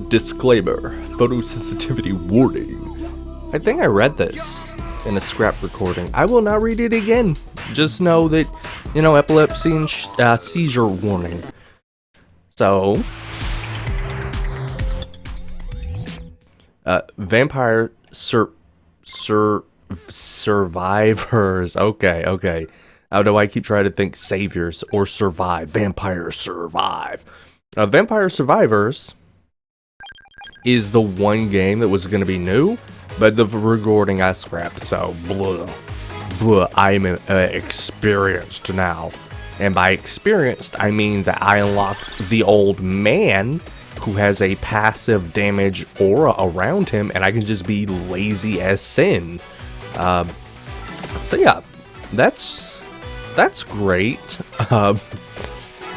Disclaimer, photosensitivity warning. I think I read this in a scrap recording. I will not read it again. Just know that, epilepsy and seizure warning. So, vampire survivors. Okay. How do I keep trying to think saviors or survive? Vampire survive. Vampire Survivors is the one game that was going to be new, but the recording I scrapped, so I'm experienced now. And by experienced, I mean that I unlocked the old man who has a passive damage aura around him, and I can just be lazy as sin. So yeah, that's great.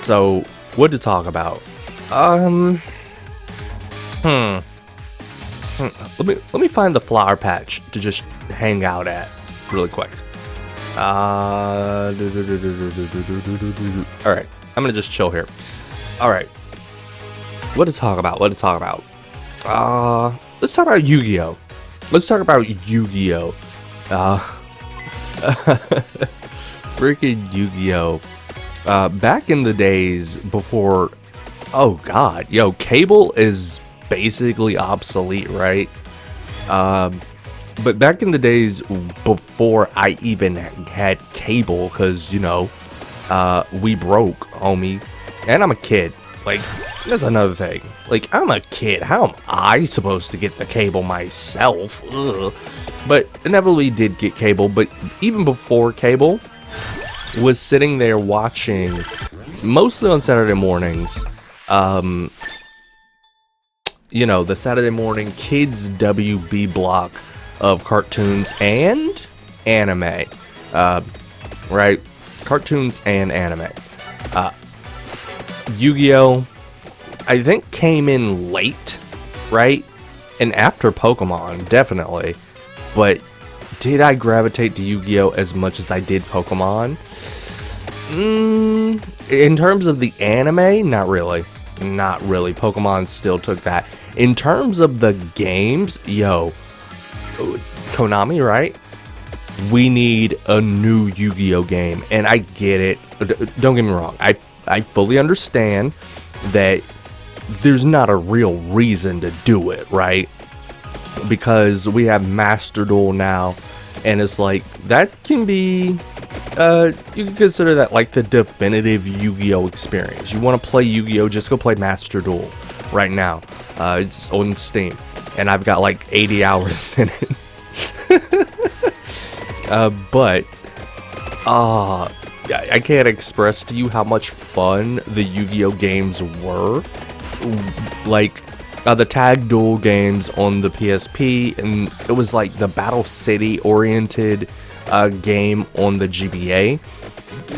So what to talk about? Let me find the flower patch to just hang out at really quick. All right, I'm gonna just chill here. All right, what to talk about? Let's talk about Yu-Gi-Oh. Freaking Yu-Gi-Oh. Back in the days before, oh god, cable is basically obsolete, right? But back in the days before I even had cable, because, we broke, homie. And I'm a kid. Like, that's another thing. Like, I'm a kid. How am I supposed to get the cable myself? Ugh. But inevitably did get cable. But even before cable, was sitting there watching, mostly on Saturday mornings, the Saturday morning kids WB block of cartoons and anime, right? Cartoons and anime. Yu-Gi-Oh, I think came in late, right? And after Pokemon, definitely. But did I gravitate to Yu-Gi-Oh as much as I did Pokemon? In terms of the anime, not really. Not really. Pokemon still took that. In terms of the games, Konami, right? We need a new Yu-Gi-Oh game. And I get it. Don't get me wrong. I fully understand that there's not a real reason to do it, right? Because we have Master Duel now. And it's like, that can be... you can consider that like the definitive Yu-Gi-Oh experience. You want to play Yu-Gi-Oh, just go play Master Duel right now. It's on Steam, and I've got like 80 hours in it. I can't express to you how much fun the Yu-Gi-Oh games were. Like, the tag duel games on the PSP, and it was like the Battle City oriented game on the GBA.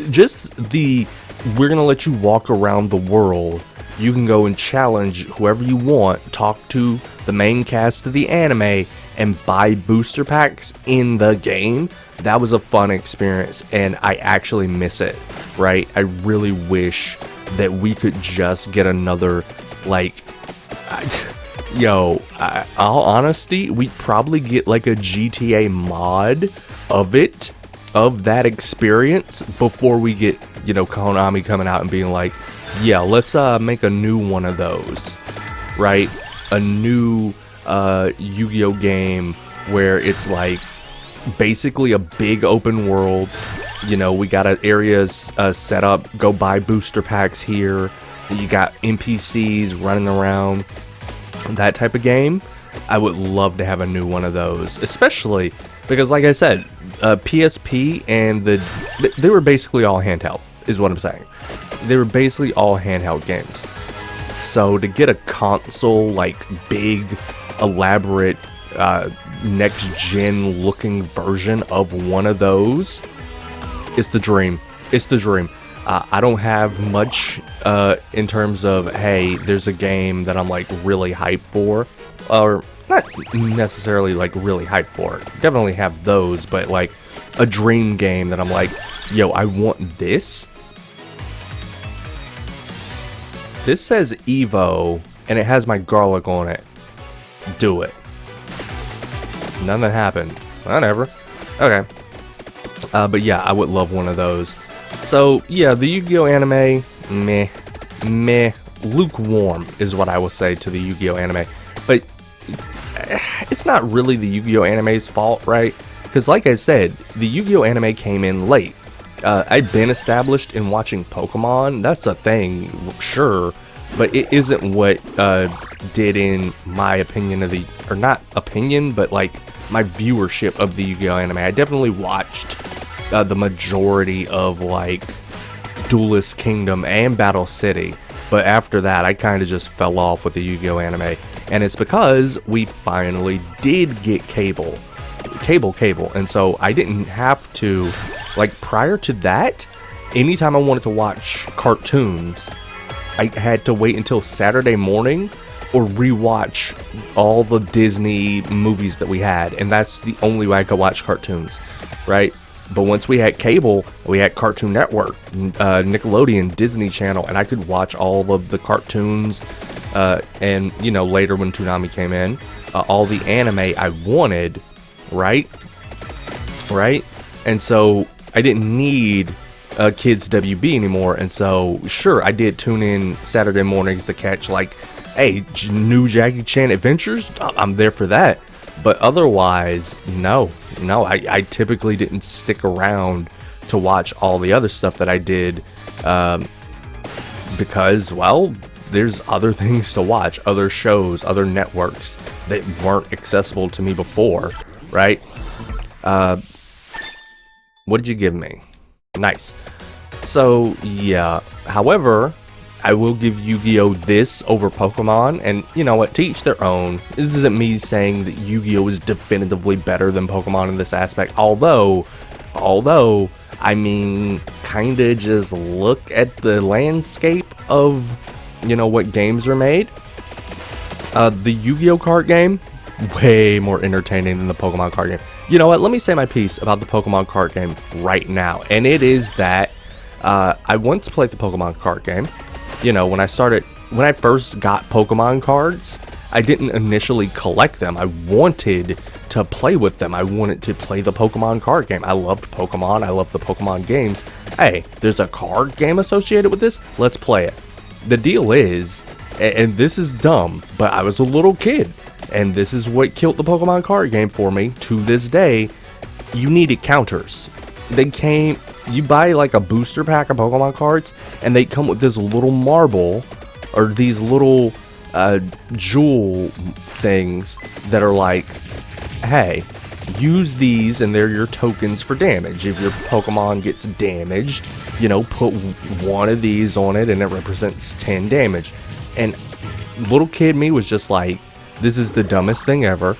Just we're gonna let you walk around the world. You can go and challenge whoever you want, talk to the main cast of the anime, and buy booster packs in the game. That was a fun experience, and I actually miss it, right? I really wish that we could just get another, like, all honesty, we'd probably get like a GTA mod of that experience before we get, Konami coming out and being like, yeah, let's make a new one of those, right? A new Yu-Gi-Oh game where it's like basically a big open world. We got areas set up, go buy booster packs here. You got NPCs running around, that type of game. I would love to have a new one of those, especially because, like I said, PSP and they were basically all handheld, is what I'm saying. They were basically all handheld games. So to get a console, like big, elaborate, next-gen looking version of one of those, it's the dream. It's the dream. I don't have much in terms of, hey, there's a game that I'm like really hyped for, or not necessarily like really hyped for. Definitely have those, but like a dream game that I'm like, yo, I want this. This says Evo and it has my garlic on it. Do it. Nothing happened. Whatever. Okay. But yeah, I would love one of those. So yeah, the Yu-Gi-Oh anime, meh, lukewarm is what I will say to the Yu-Gi-Oh anime. But it's not really the Yu-Gi-Oh anime's fault, right? Because like I said, the Yu-Gi-Oh anime came in late. I've been established in watching Pokemon. That's a thing, sure. But it isn't what did, in my opinion, or not opinion, but like my viewership of the Yu-Gi-Oh anime. I definitely watched the majority of like Duelist Kingdom and Battle City, but after that I kind of just fell off with the Yu-Gi-Oh anime, and it's because we finally did get cable, and so I didn't have to, like, prior to that, anytime I wanted to watch cartoons, I had to wait until Saturday morning or rewatch all the Disney movies that we had, and that's the only way I could watch cartoons, right? But once we had cable, we had Cartoon Network, Nickelodeon, Disney Channel, and I could watch all of the cartoons, and, you know, later when Toonami came in, all the anime I wanted, right? And so I didn't need Kids WB anymore, and so sure, I did tune in Saturday mornings to catch, like, hey, new Jackie Chan adventures, I'm there for that. But otherwise, no, I typically didn't stick around to watch all the other stuff that I did, because, well, there's other things to watch, other shows, other networks that weren't accessible to me before, right? What did you give me? Nice. So, yeah, however, I will give Yu-Gi-Oh! This over Pokemon, and you know what, to each their own. This isn't me saying that Yu-Gi-Oh! Is definitively better than Pokemon in this aspect, although, I mean, kinda just look at the landscape of, you know, what games are made. The Yu-Gi-Oh! Card game, way more entertaining than the Pokemon card game. You know what, let me say my piece about the Pokemon card game right now, and it is that, I once played the Pokemon card game. You know, when I first got Pokemon cards, I didn't initially collect them. I wanted to play with them. I wanted to play the Pokemon card game. I loved Pokemon. I loved the Pokemon games. Hey, there's a card game associated with this? Let's play it. The deal is, and this is dumb, but I was a little kid, and this is what killed the Pokemon card game for me to this day. You needed counters. You buy like a booster pack of Pokemon cards, and they come with this little marble, or these little jewel things that are like, hey, use these and they're your tokens for damage. If your Pokemon gets damaged, you know, put one of these on it and it represents 10 damage. And little kid me was just like, this is the dumbest thing ever.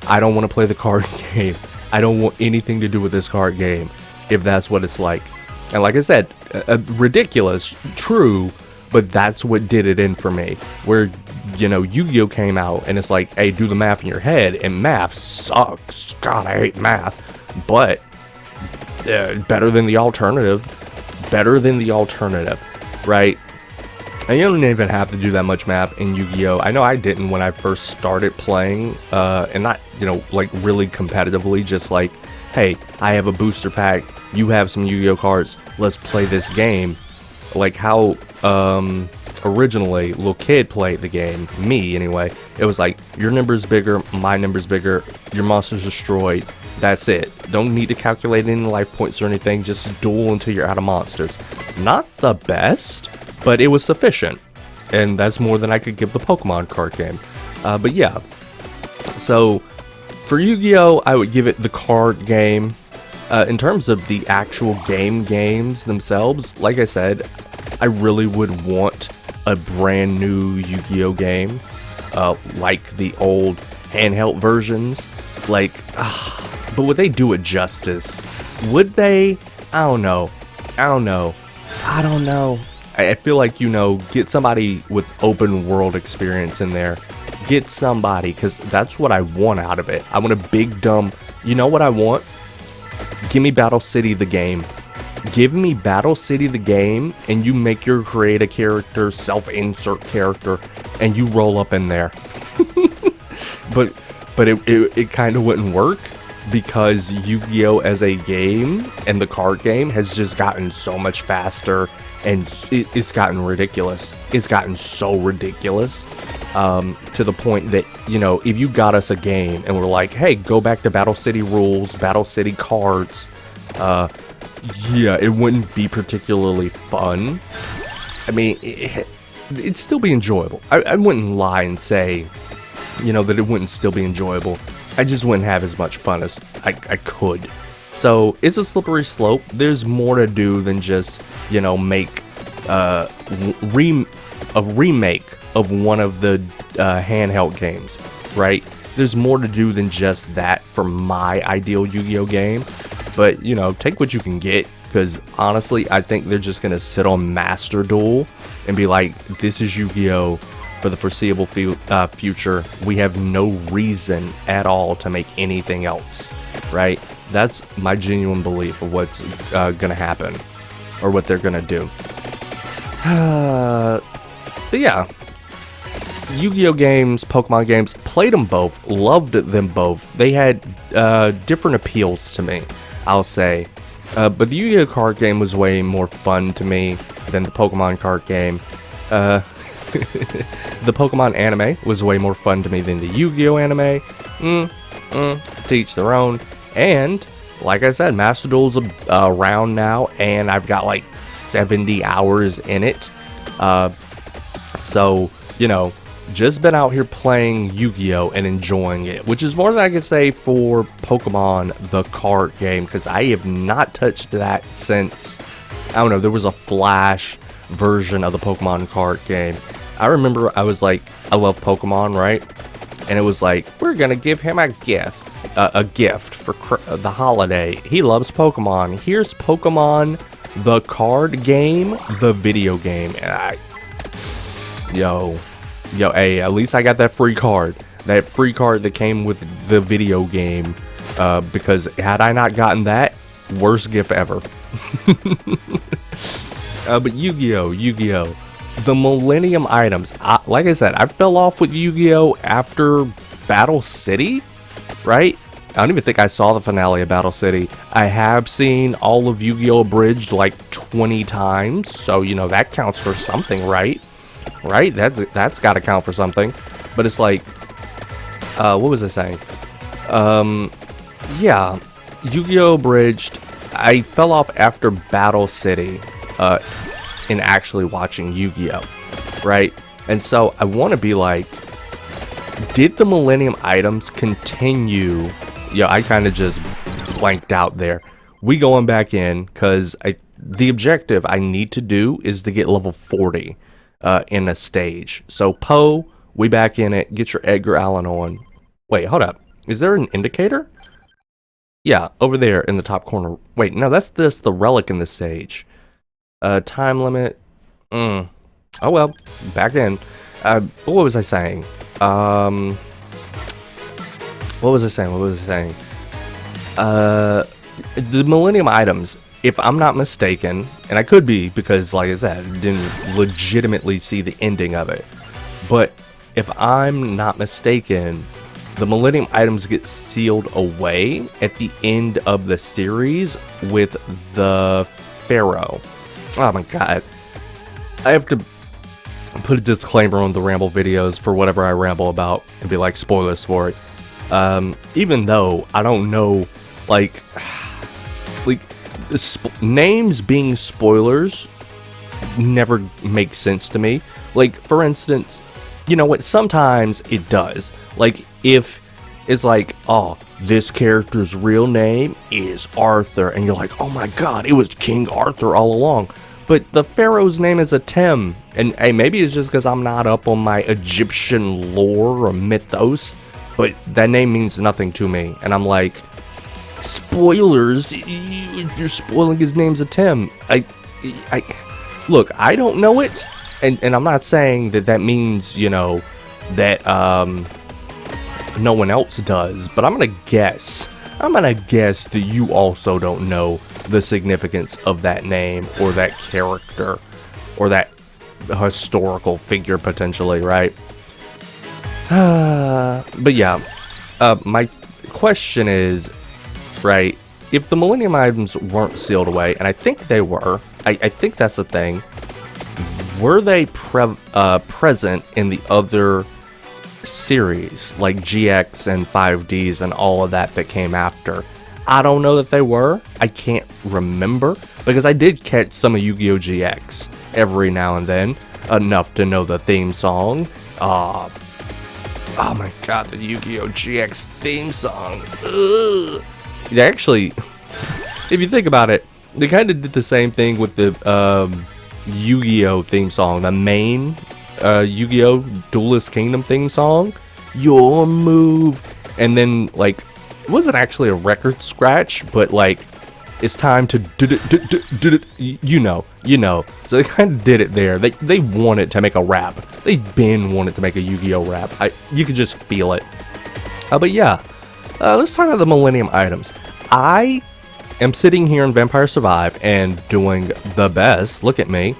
I don't want to play the card game. I don't want anything to do with this card game, if that's what it's like. And like I said, ridiculous, true, but that's what did it in for me. Where, you know, Yu-Gi-Oh came out and it's like, hey, do the math in your head, and math sucks. God, I hate math. But better than the alternative, right? And you don't even have to do that much math in Yu-Gi-Oh. I know I didn't when I first started playing, and not, you know, like really competitively, just like, hey, I have a booster pack, you have some Yu-Gi-Oh cards, let's play this game. Like how originally little kid played the game, me anyway. It was like, your number's bigger, my number's bigger, your monster's destroyed, that's it. Don't need to calculate any life points or anything, just duel until you're out of monsters. Not the best, but it was sufficient, and that's more than I could give the Pokemon card game. But yeah, so for Yu-Gi-Oh, I would give it the card game. In terms of the actual games themselves, like I said, I really would want a brand new Yu-Gi-Oh game, like the old handheld versions. Like, but would they do it justice? Would they? I don't know. I feel like, you know, get somebody with open world experience in there. Get somebody, because that's what I want out of it. I want a big, dumb, you know what I want? Give me Battle City the game. Give me Battle City the game, and you make your create a character, self-insert character, and you roll up in there. but it kind of wouldn't work, because Yu-Gi-Oh! As a game and the card game has just gotten so much faster, and it's gotten ridiculous. It's gotten so ridiculous, to the point that, you know, if you got us a game and we're like, hey, go back to Battle City rules, Battle City cards, yeah, it wouldn't be particularly fun. I mean, it'd still be enjoyable. I wouldn't lie and say, you know, that it wouldn't still be enjoyable. I just wouldn't have as much fun as I could. So it's a slippery slope. There's more to do than just, you know, make a remake of one of the handheld games, right? There's more to do than just that for my ideal Yu-Gi-Oh game. But, you know, take what you can get, because honestly, I think they're just going to sit on Master Duel and be like, this is Yu-Gi-Oh! For the foreseeable future. We have no reason at all to make anything else, right? That's my genuine belief of what's gonna happen, or what they're gonna do. But yeah, Yu-Gi-Oh games, Pokemon games, played them both, loved them both. They had different appeals to me, I'll say. But the Yu-Gi-Oh card game was way more fun to me than the Pokemon card game. The Pokemon anime was way more fun to me than the Yu-Gi-Oh anime. To each their own. And, like I said, Master Duel's around now, and I've got like 70 hours in it. So, you know, just been out here playing Yu-Gi-Oh and enjoying it, which is more than I can say for Pokemon the card game, because I have not touched that since, I don't know, there was a Flash version of the Pokemon card game. I remember I was like, I love Pokemon, right? And it was like, we're gonna give him a gift for the holiday. He loves Pokemon. Here's Pokemon the card game, the video game. And yo, hey, at least I got that free card. That free card that came with the video game. Because had I not gotten that, worst gift ever. But Yu-Gi-Oh! The Millennium Items. Like I said, I fell off with Yu-Gi-Oh! After Battle City, right? I don't even think I saw the finale of Battle City. I have seen all of Yu-Gi-Oh! Abridged like 20 times, so, you know, that counts for something, right? Right? That's got to count for something. But it's like, what was I saying? Yeah, Yu-Gi-Oh! Abridged. I fell off after Battle City. In actually watching Yu-Gi-Oh, right? And so I want to be like, did the Millennium Items continue? Yeah, I kind of just blanked out there. We going back in, because the objective I need to do is to get level 40 in a stage. So Poe, we back in it. Get your Edgar Allan on. Wait, hold up. Is there an indicator? Yeah, over there in the top corner. Wait, no, that's just the relic in the stage. Time limit. Oh well, back then. What was I saying? What was I saying? The Millennium Items, if I'm not mistaken, and I could be, because like I said, I didn't legitimately see the ending of it, but if I'm not mistaken, the Millennium Items get sealed away at the end of the series with the Pharaoh. Oh my god. I have to put a disclaimer on the ramble videos for whatever I ramble about and be like, spoilers for it. Even though I don't know, like names being spoilers never make sense to me. Like, for instance, you know what, sometimes it does. Like, if it's like, oh, this character's real name is Arthur, and you're like, oh my god, it was King Arthur all along. But the Pharaoh's name is Atem, and hey, maybe it's just because I'm not up on my Egyptian lore or mythos, but that name means nothing to me, and I'm like, spoilers, you're spoiling his name's Atem. Look, I don't know it, and I'm not saying that means, you know, that no one else does, but I'm gonna guess I'm gonna guess that you also don't know the significance of that name or that character or that historical figure potentially, right? But yeah, my question is, right, if the Millennium Items weren't sealed away, and I think they were, I think that's the thing, were they present in the other series, like GX and 5Ds and all of that came after? I don't know that they were. I can't remember, because I did catch some of Yu-Gi-Oh! GX every now and then, enough to know the theme song. Oh my god, the Yu-Gi-Oh! GX theme song. Ugh. They actually, if you think about it, they kind of did the same thing with the Yu-Gi-Oh! Theme song, the main Yu-Gi-Oh! Duelist Kingdom theme song. Your move. And then, like, it wasn't actually a record scratch, but like, it's time to you know. So they kind of did it there. They wanted to make a rap. They been wanted to make a Yu-Gi-Oh! Rap. You could just feel it. But yeah, let's talk about the Millennium Items. I am sitting here in Vampire Survive and doing the best. Look at me.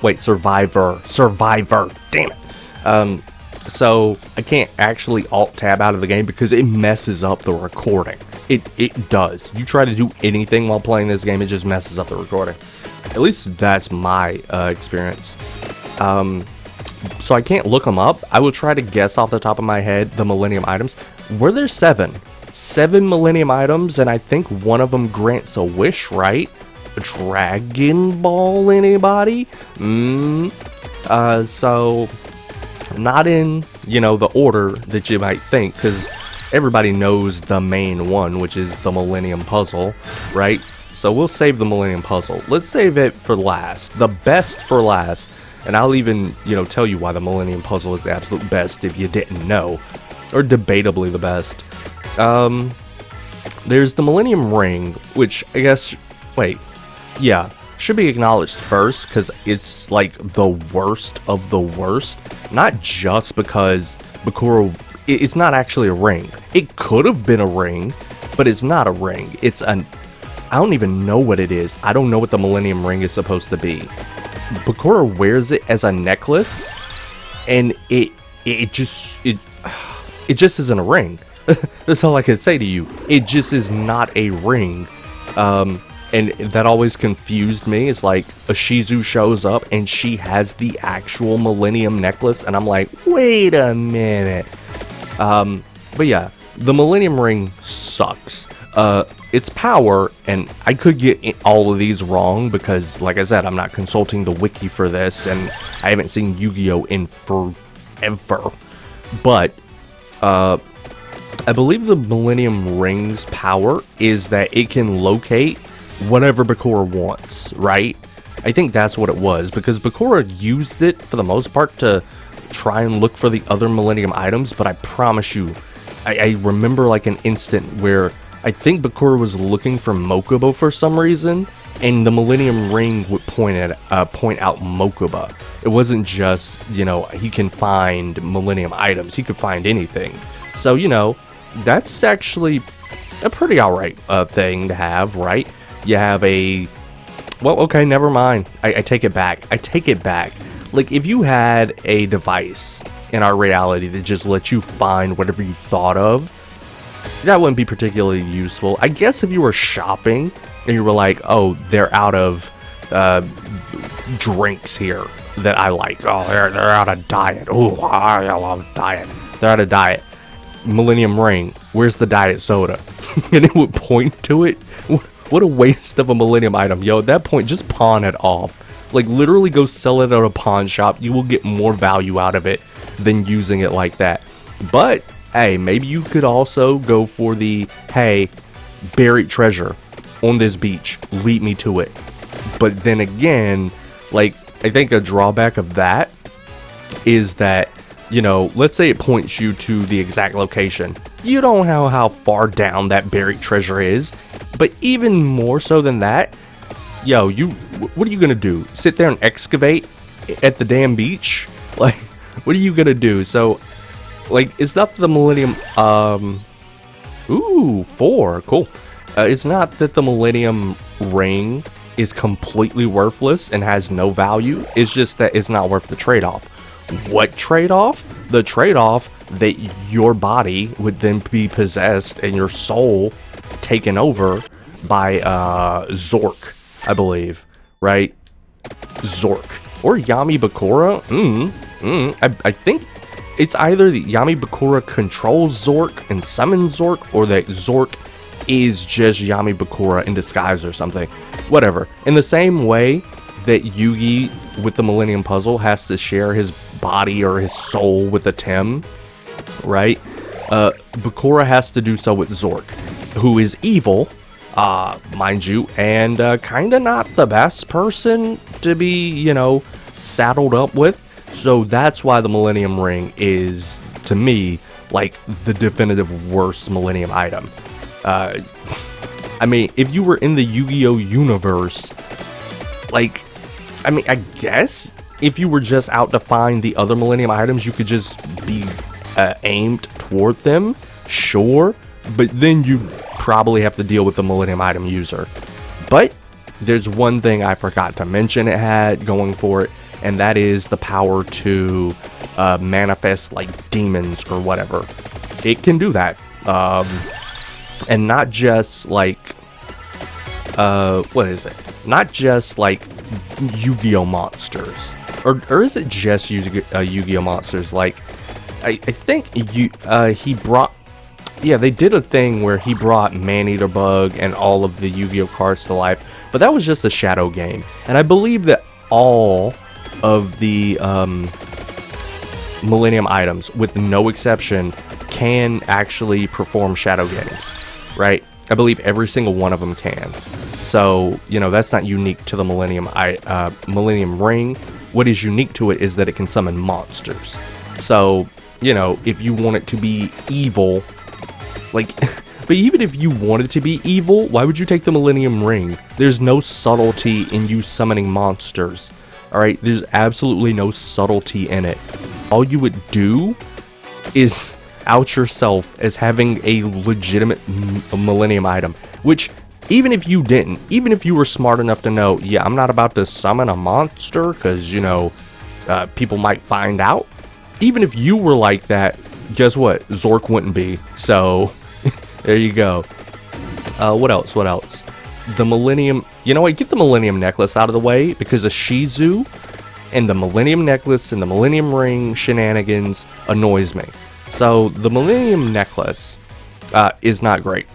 Wait, Survivor, damn it. So I can't actually alt-tab out of the game because it messes up the recording. It does. You try to do anything while playing this game, it just messes up the recording. At least that's my experience. So I can't look them up. I will try to guess off the top of my head the Millennium Items. Were there 7 Millennium Items, and I think one of them grants a wish, right? Dragon Ball, anybody? So not in, the order that you might think, because everybody knows the main one, which is the Millennium Puzzle, right? So we'll save the Millennium Puzzle. Let's save it for last, the best for last, and I'll even, tell you why the Millennium Puzzle is the absolute best if you didn't know, or debatably the best. There's the Millennium Ring, which I guess, should be acknowledged first, because it's like the worst of the worst. Not just because Bakura, it's not actually a ring. It could have been a ring, but it's not a ring. It's I don't even know what it is. I don't know what the Millennium Ring is supposed to be. Bakura wears it as a necklace, and it just isn't a ring. That's all I can say to you. It just is not a ring. And that always confused me. It's like a Shizu shows up and she has the actual Millennium necklace, and I'm like, wait a minute. But yeah, the Millennium Ring sucks. Its power, and I could get all of these wrong because, like I said, I'm not consulting the wiki for this, and I haven't seen Yu-Gi-Oh! In forever. But, I believe the Millennium Ring's power is that it can locate whatever Bakura wants, right? I think that's what it was, because Bakura used it for the most part to try and look for the other Millennium Items, but I promise you, I remember like an instant where I think Bakura was looking for Mokuba for some reason, and the Millennium Ring would point out Mokuba. It wasn't just, he can find Millennium Items, he could find anything. So, that's actually a pretty alright thing to have, right? You have okay, never mind. I take it back. Like, if you had a device in our reality that just lets you find whatever you thought of, that wouldn't be particularly useful. I guess if you were shopping and you were like, oh, they're out of drinks here that I like. Oh, they're out of diet. Oh, I love diet. They're out of diet. Millennium Ring, where's the diet soda? And it would point to it. What a waste of a Millennium Item. Yo, at that point, just pawn it off. Like, literally go sell it at a pawn shop. You will get more value out of it than using it like that. But, hey, maybe you could also go for the, hey, buried treasure on this beach. Lead me to it. But then again, like, I think a drawback of that is that, let's say it points you to the exact location. You don't know how far down that buried treasure is. But even more so than that, yo, what are you gonna do? Sit there and excavate at the damn beach? Like, what are you gonna do? So, like, it's not the Millennium, Ooh, 4. Cool. It's not that the Millennium Ring is completely worthless and has no value. It's just that it's not worth the trade-off. What trade-off? The trade-off that your body would then be possessed and your soul taken over by Zork, I believe, right? Zork or Yami Bakura. I think it's either that Yami Bakura controls Zork and summons Zork, or that Zork is just Yami Bakura in disguise or something. Whatever. In the same way that Yugi with the Millennium Puzzle has to share his body or his soul with a Tim, right? Bakura has to do so with Zork, who is evil, mind you, and kinda not the best person to be, you know, saddled up with. So that's why the Millennium Ring is, to me, like the definitive worst Millennium item. I mean, if you were in the Yu-Gi-Oh universe, like, I mean, I guess if you were just out to find the other Millennium items, you could just be aimed toward them, sure, but then you probably have to deal with the Millennium item user. But there's one thing I forgot to mention it had going for it, and that is the power to manifest like demons or whatever. It can do that. And not just like, what is it? Not just like Yu-Gi-Oh monsters. Or is it just Yu-Gi-Oh monsters? Like, I think he brought, yeah, they did a thing where he brought Man-Eater Bug and all of the Yu-Gi-Oh cards to life, but that was just a shadow game. And I believe that all of the Millennium items, with no exception, can actually perform shadow games. Right? I believe every single one of them can. So, you know, that's not unique to the Millennium Ring. What is unique to it is that it can summon monsters. So, you know, if you want it to be evil, like, but even if you want it to be evil, why would you take the Millennium Ring? There's no subtlety in you summoning monsters. Alright? There's absolutely no subtlety in it. All you would do is out yourself as having a legitimate Millennium item, which even if you didn't, even if you were smart enough to know, yeah, I'm not about to summon a monster because, you know, people might find out. Even if you were like that, guess what? Zork wouldn't be. So there you go. What else? What else? The Millennium, you know what? Get the Millennium Necklace out of the way, because the Shizu and the Millennium Necklace and the Millennium Ring shenanigans annoys me. So the Millennium Necklace is not great.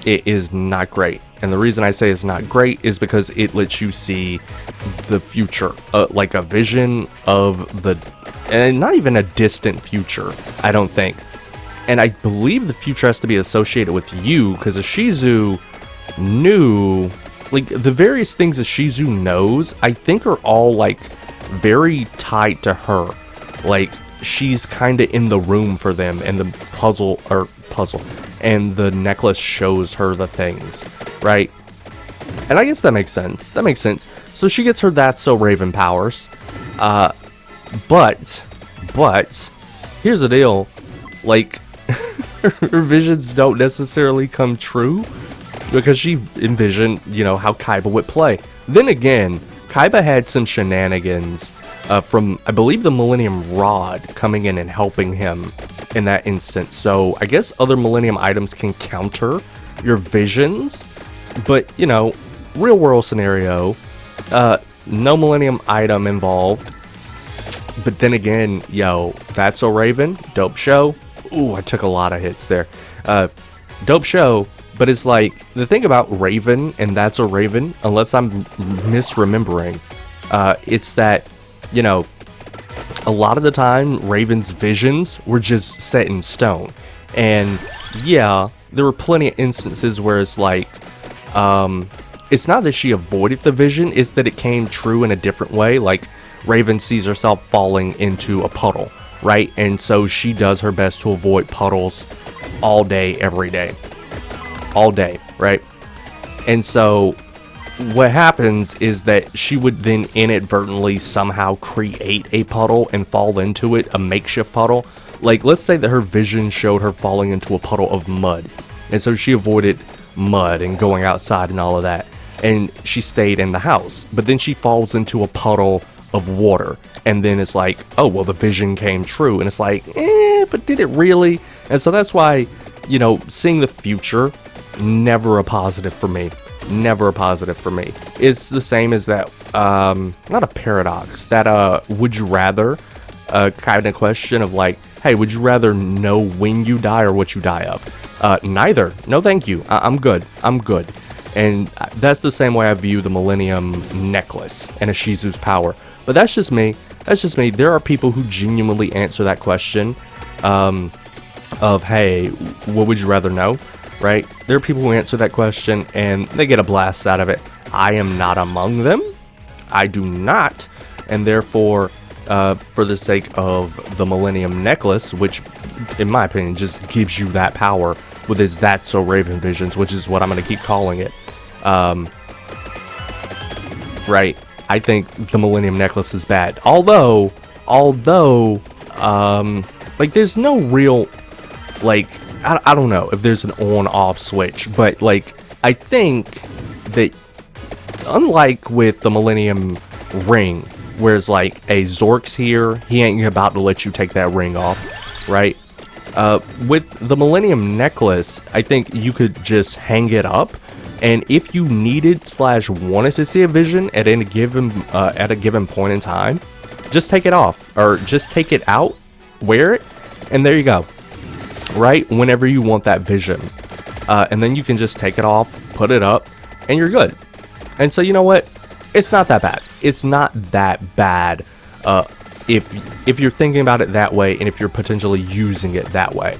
It is not great. And the reason I say it's not great is because it lets you see the future, like a vision of the, and not even a distant future, I don't think. And I believe the future has to be associated with you, because a Shizu knew, like, the various things a Shizu knows, I think are all, like, very tied to her. Like, she's kind of in the room for them, and the puzzle, and the necklace shows her the things, right? And I guess that makes sense. That makes sense. So she gets her That's So Raven powers. But here's the deal. Like, her visions don't necessarily come true, because she envisioned, you know, how Kaiba would play. Then again, Kaiba had some shenanigans from, I believe, the Millennium Rod coming in and helping him in that instance. So I guess other Millennium items can counter your visions, but, you know, real world scenario, no Millennium item involved. But then again, yo, That's So Raven, dope show. Ooh, I took a lot of hits there. Dope show, but it's like, the thing about Raven and That's So Raven, unless I'm misremembering, it's that, you know, a lot of the time, Raven's visions were just set in stone. And yeah, there were plenty of instances where it's like, it's not that she avoided the vision, it's that it came true in a different way. Like, Raven sees herself falling into a puddle, right? And so she does her best to avoid puddles all day, every day. All day, right? And so what happens is that she would then inadvertently somehow create a puddle and fall into it, a makeshift puddle. Like, let's say that her vision showed her falling into a puddle of mud. And so she avoided mud and going outside and all of that. And she stayed in the house. But then she falls into a puddle of water. And then it's like, oh, well, the vision came true. And it's like, but did it really? And so that's why, you know, seeing the future, never a positive for me. Never a positive for me. It's the same as that, not a paradox, that would you rather kind of question of like, hey, would you rather know when you die or what you die of? Neither. No, thank you. I'm good. I'm good. And that's the same way I view the Millennium Necklace and Ishizu's power. But that's just me. That's just me. There are people who genuinely answer that question of, hey, what would you rather know? Right? There are people who answer that question and they get a blast out of it. I am not among them. I do not. And therefore, for the sake of the Millennium Necklace, which in my opinion just gives you that power with its That's So Raven visions, which is what I'm going to keep calling it. Right? I think the Millennium Necklace is bad. Although, like there's no real, like, I don't know if there's an on-off switch, but like I think that unlike with the Millennium Ring, whereas like a Zork's here, he ain't about to let you take that ring off, right? With the Millennium Necklace, I think you could just hang it up, and if you needed / wanted to see a vision at a given point in time, just take it off or just take it out, wear it, and there you go. Right, whenever you want that vision, and then you can just take it off, put it up, and you're good. And so you know what? It's not that bad. It's not that bad if you're thinking about it that way, and if you're potentially using it that way.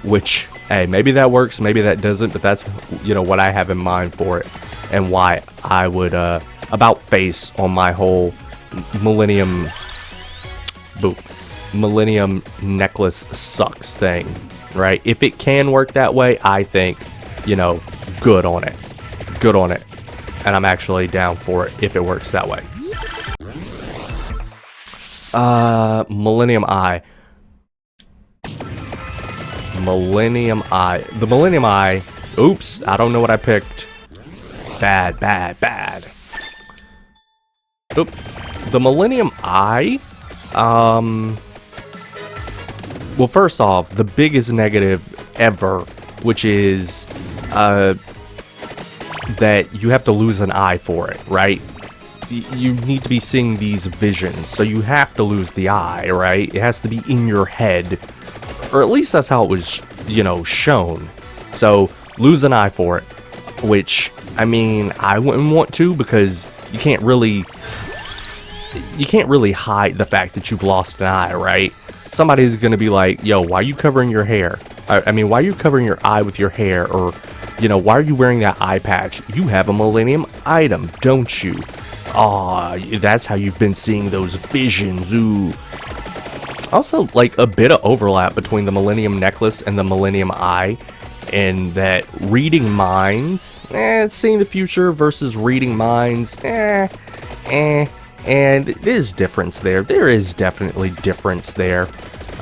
Which, hey, maybe that works, maybe that doesn't, but that's, you know, what I have in mind for it, and why I would about face on my whole Millennium Necklace sucks thing, right? If it can work that way, I think, you know, good on it. Good on it. And I'm actually down for it if it works that way. Millennium Eye. Millennium Eye. The Millennium Eye. Oops, I don't know what I picked. Bad. Oop. The Millennium Eye, well, first off, the biggest negative ever, which is that you have to lose an eye for it, right? You need to be seeing these visions, so you have to lose the eye, right? It has to be in your head, or at least that's how it was, you know, shown. So lose an eye for it, which, I mean, I wouldn't want to, because you can't really hide the fact that you've lost an eye, right? Somebody's gonna be like, yo, why are you covering your hair? I mean, why are you covering your eye with your hair? Or, you know, why are you wearing that eye patch? You have a Millennium item, don't you? Aw, that's how you've been seeing those visions, ooh. Also, like, a bit of overlap between the Millennium Necklace and the Millennium Eye, and that reading minds, seeing the future versus reading minds, and there's difference there. There is definitely difference there.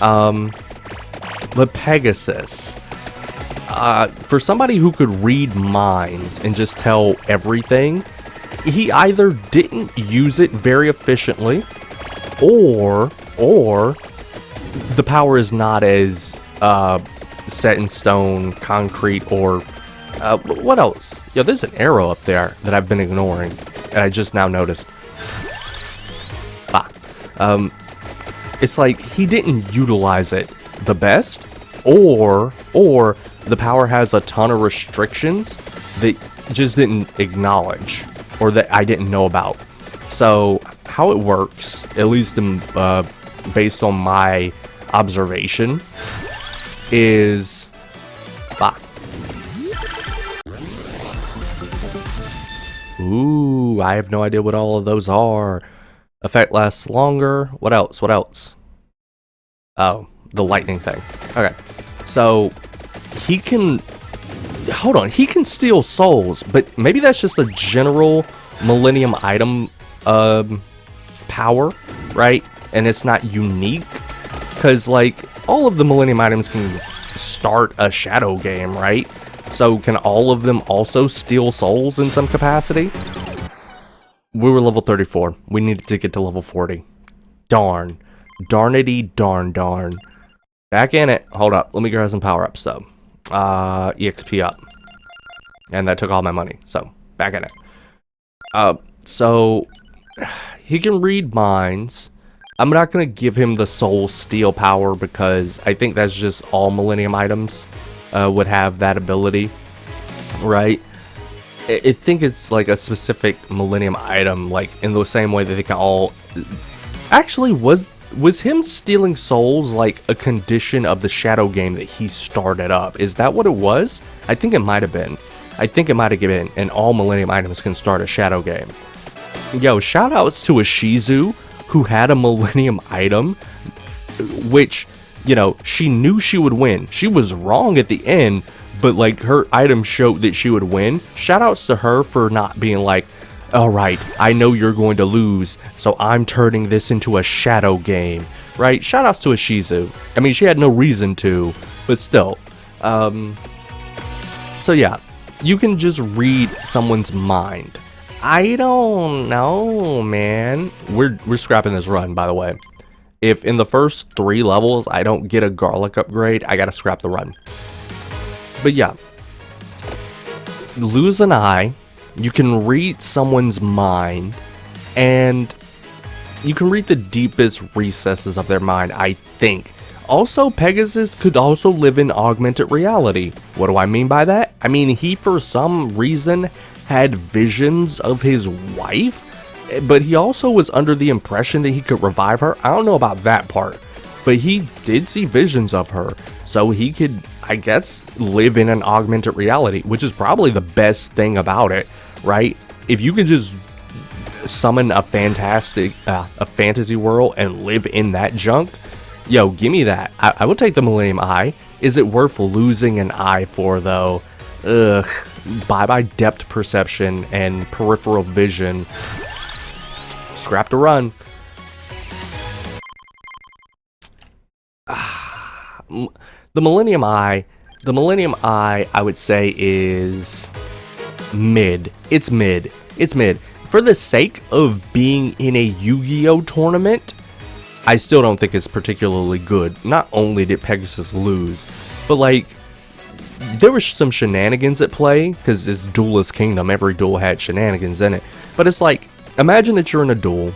But Pegasus, for somebody who could read minds and just tell everything, he either didn't use it very efficiently, or the power is not as set in stone, concrete, or what else? Yo, there's an arrow up there that I've been ignoring, and I just now noticed. It's like he didn't utilize it the best, or the power has a ton of restrictions that just didn't acknowledge, or that I didn't know about. So how it works, at least based on my observation, is ooh, I have no idea what all of those are. Effect lasts longer. What else? What else? Oh, the lightning thing. Okay. So, he can... Hold on. He can steal souls, but maybe that's just a general Millennium item power, right? And it's not unique. Because, like, all of the Millennium items can start a shadow game, right? So can all of them also steal souls in some capacity? We were level 34. We needed to get to level 40. Darn. Darnity darn darn. Back in it. Hold up. Let me grab some power-ups, though. EXP up. And that took all my money. So, back in it. So, he can read minds. I'm not going to give him the soul steal power because I think that's just all Millennium items would have that ability. Right? I think it's like a specific Millennium item, like in the same way that they can all... Actually, was him stealing souls like a condition of the shadow game that he started up? Is that what it was? I think it might have been. I think it might have been, and all Millennium items can start a shadow game. Yo, shout outs to a Shizu who had a Millennium item, which, you know, she knew she would win. She was wrong at the end, but like her item showed that she would win. Shout outs to her for not being like, alright, I know you're going to lose, so I'm turning this into a shadow game, right? Shoutouts to a Shizu. I mean, she had no reason to, but still. So yeah, you can just read someone's mind. I don't know, man. We're scrapping this run, by the way. If in the first 3 levels I don't get a garlic upgrade, I gotta scrap the run. But yeah, lose an eye. You can read someone's mind, and you can read the deepest recesses of their mind, I think. Also, Pegasus could also live in augmented reality. What do I mean by that? I mean, he for some reason had visions of his wife, but he also was under the impression that he could revive her. I don't know about that part, but he did see visions of her, so he could, I guess, live in an augmented reality, which is probably the best thing about it, right? If you could just summon a fantastic, a fantasy world and live in that junk, yo, give me that. I will take the Millennium Eye. Is it worth losing an eye for, though? Ugh. Bye-bye depth perception and peripheral vision. Scrap to run. The Millennium Eye, I would say, is mid. It's mid. It's mid. For the sake of being in a Yu-Gi-Oh tournament, I still don't think it's particularly good. Not only did Pegasus lose, but like, there were some shenanigans at play, because it's Duelist Kingdom, every duel had shenanigans in it. But it's like, imagine that you're in a duel.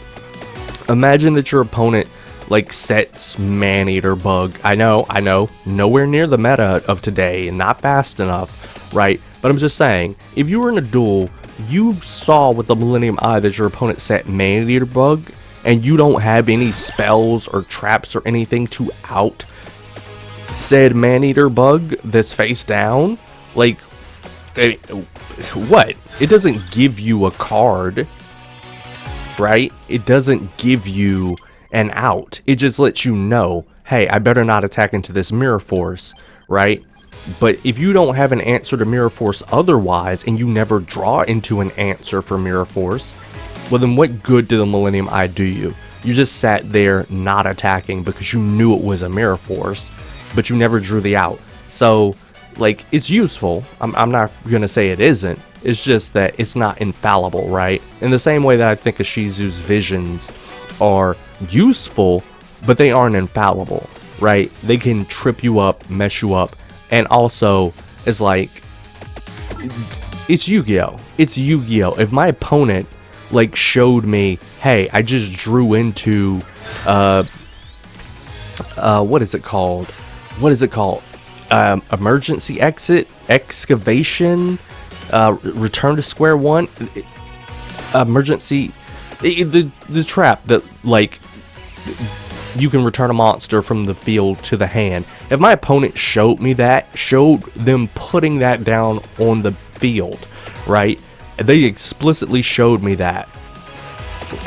Imagine that your opponent like sets Man-Eater Bug. I know, nowhere near the meta of today, and not fast enough, right? But I'm just saying, if you were in a duel, you saw with the Millennium Eye that your opponent set Man-Eater Bug, and you don't have any spells or traps or anything to out said Man-Eater Bug that's face down. Like, what? It doesn't give you a card, right? It doesn't give you an out. It just lets you know, hey, I better not attack into this Mirror Force, right? But if you don't have an answer to Mirror Force otherwise, and you never draw into an answer for Mirror Force, well then what good did the Millennium Eye do you? You just sat there not attacking because you knew it was a Mirror Force, but you never drew the out. So, like, it's useful. I'm not gonna say it isn't. It's just that it's not infallible, right? In the same way that I think Shizu's visions are useful, but they aren't infallible, right? They can trip you up, mess you up, and also, it's like, it's Yu-Gi-Oh! It's Yu-Gi-Oh! If my opponent, like, showed me, hey, I just drew into, what is it called? Emergency exit, excavation, return to square one, emergency, the trap that, like, you can return a monster from the field to the hand. If my opponent showed me that, showed them putting that down on the field, right? They explicitly showed me that.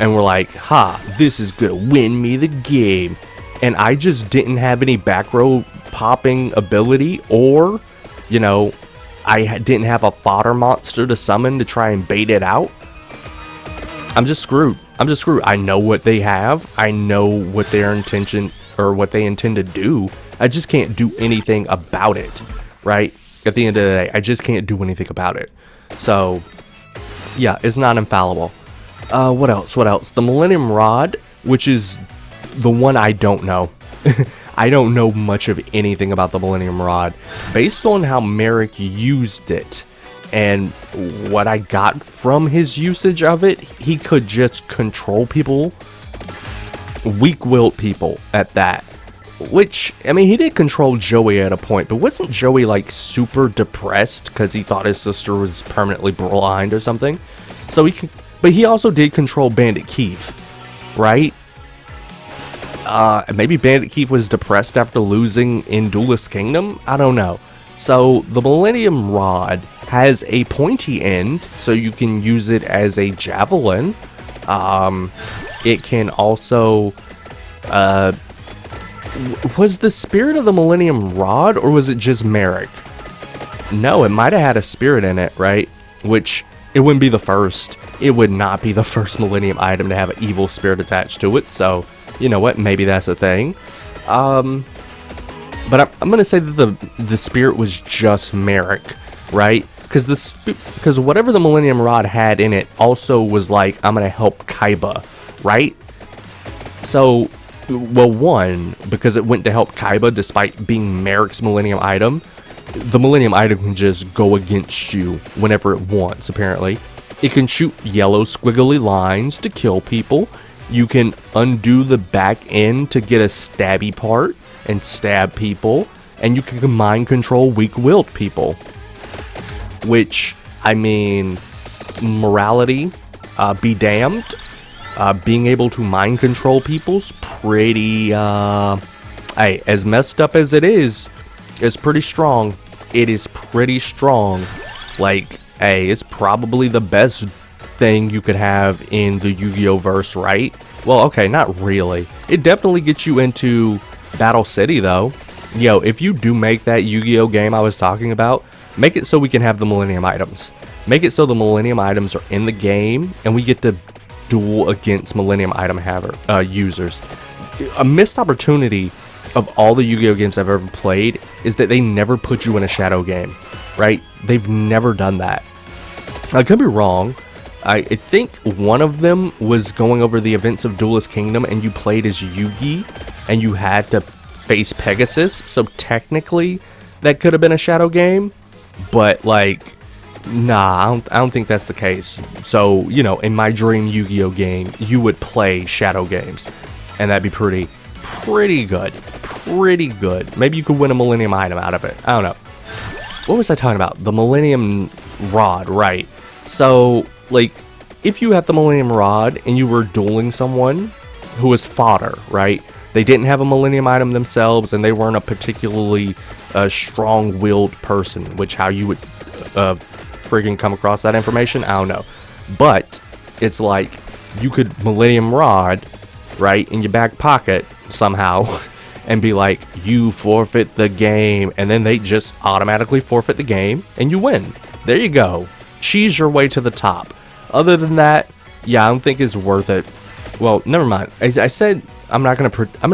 And we're like, ha, this is gonna win me the game. And I just didn't have any back row popping ability, or, you know, I didn't have a fodder monster to summon to try and bait it out. I'm just screwed. I'm just screwed. I know what they have. I know what their intention or what they intend to do. I just can't do anything about it, right? At the end of the day, I just can't do anything about it. So, yeah, it's not infallible. What else? What else? The Millennium Rod, which is the one I don't know. I don't know much of anything about the Millennium Rod. Based on how Merrick used it and what I got from his usage of it, he could just control people. Weak-willed people at that. Which, I mean, he did control Joey at a point, but wasn't Joey, like, super depressed because he thought his sister was permanently blind or something? So he could, but he also did control Bandit Keith, right? Maybe Bandit Keith was depressed after losing in Duelist Kingdom? I don't know. So, the Millennium Rod has a pointy end, so you can use it as a javelin. It can also, was the spirit of the Millennium Rod, or was it just Merrick? No, it might have had a spirit in it, right? Which, it wouldn't be the first. It would not be the first Millennium item to have an evil spirit attached to it, so, you know what, maybe that's a thing. But I'm gonna say that the spirit was just Merrick, right? Because whatever the Millennium Rod had in it also was like, I'm gonna help Kaiba, right? So, well, one, because it went to help Kaiba despite being Merrick's Millennium item, the Millennium item can just go against you whenever it wants, apparently. It can shoot yellow squiggly lines to kill people. You can undo the back end to get a stabby part and stab people. And you can mind control weak-willed people. Which, I mean, morality, be damned. Being able to mind control people's pretty, hey, as messed up as it is, it's pretty strong. It is pretty strong. Like, hey, it's probably the best thing you could have in the Yu-Gi-Oh verse, right? Well, okay, not really. It definitely gets you into Battle City, though. Yo, if you do make that Yu-Gi-Oh game I was talking about, make it so we can have the Millennium Items. Make it so the Millennium Items are in the game, and we get to duel against Millennium Item users. A missed opportunity of all the Yu-Gi-Oh games I've ever played is that they never put you in a shadow game, right? They've never done that. I could be wrong. I think one of them was going over the events of Duelist Kingdom and you played as Yugi and you had to face Pegasus, so technically that could have been a shadow game, but like, nah, I don't think that's the case. So, you know, in my dream Yu-Gi-Oh game, you would play shadow games, and that'd be pretty good. Pretty good. Maybe you could win a Millennium item out of it. I don't know. What was I talking about? The Millennium Rod, right. So, like, if you had the Millennium Rod and you were dueling someone who was fodder, right? They didn't have a Millennium item themselves and they weren't a particularly strong-willed person, which how you would friggin' come across that information, I don't know. But it's like you could Millennium Rod, right, in your back pocket somehow and be like, you forfeit the game, and then they just automatically forfeit the game and you win. There you go. Cheese your way to the top. Other than that, yeah, I don't think it's worth it. Well, never mind. I said I'm gonna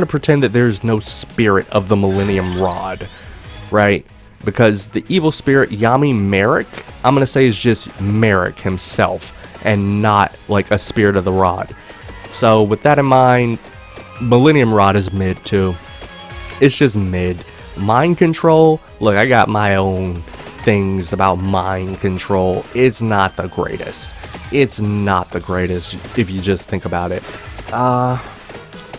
pretend that there's no spirit of the Millennium Rod, right? Because the evil spirit Yami Merrick, I'm gonna say is just Merrick himself and not like a spirit of the rod. So with that in mind, Millennium Rod is mid too. It's just mid. Mind control, look, I got my own things about mind control. It's not the greatest. It's not the greatest if you just think about it.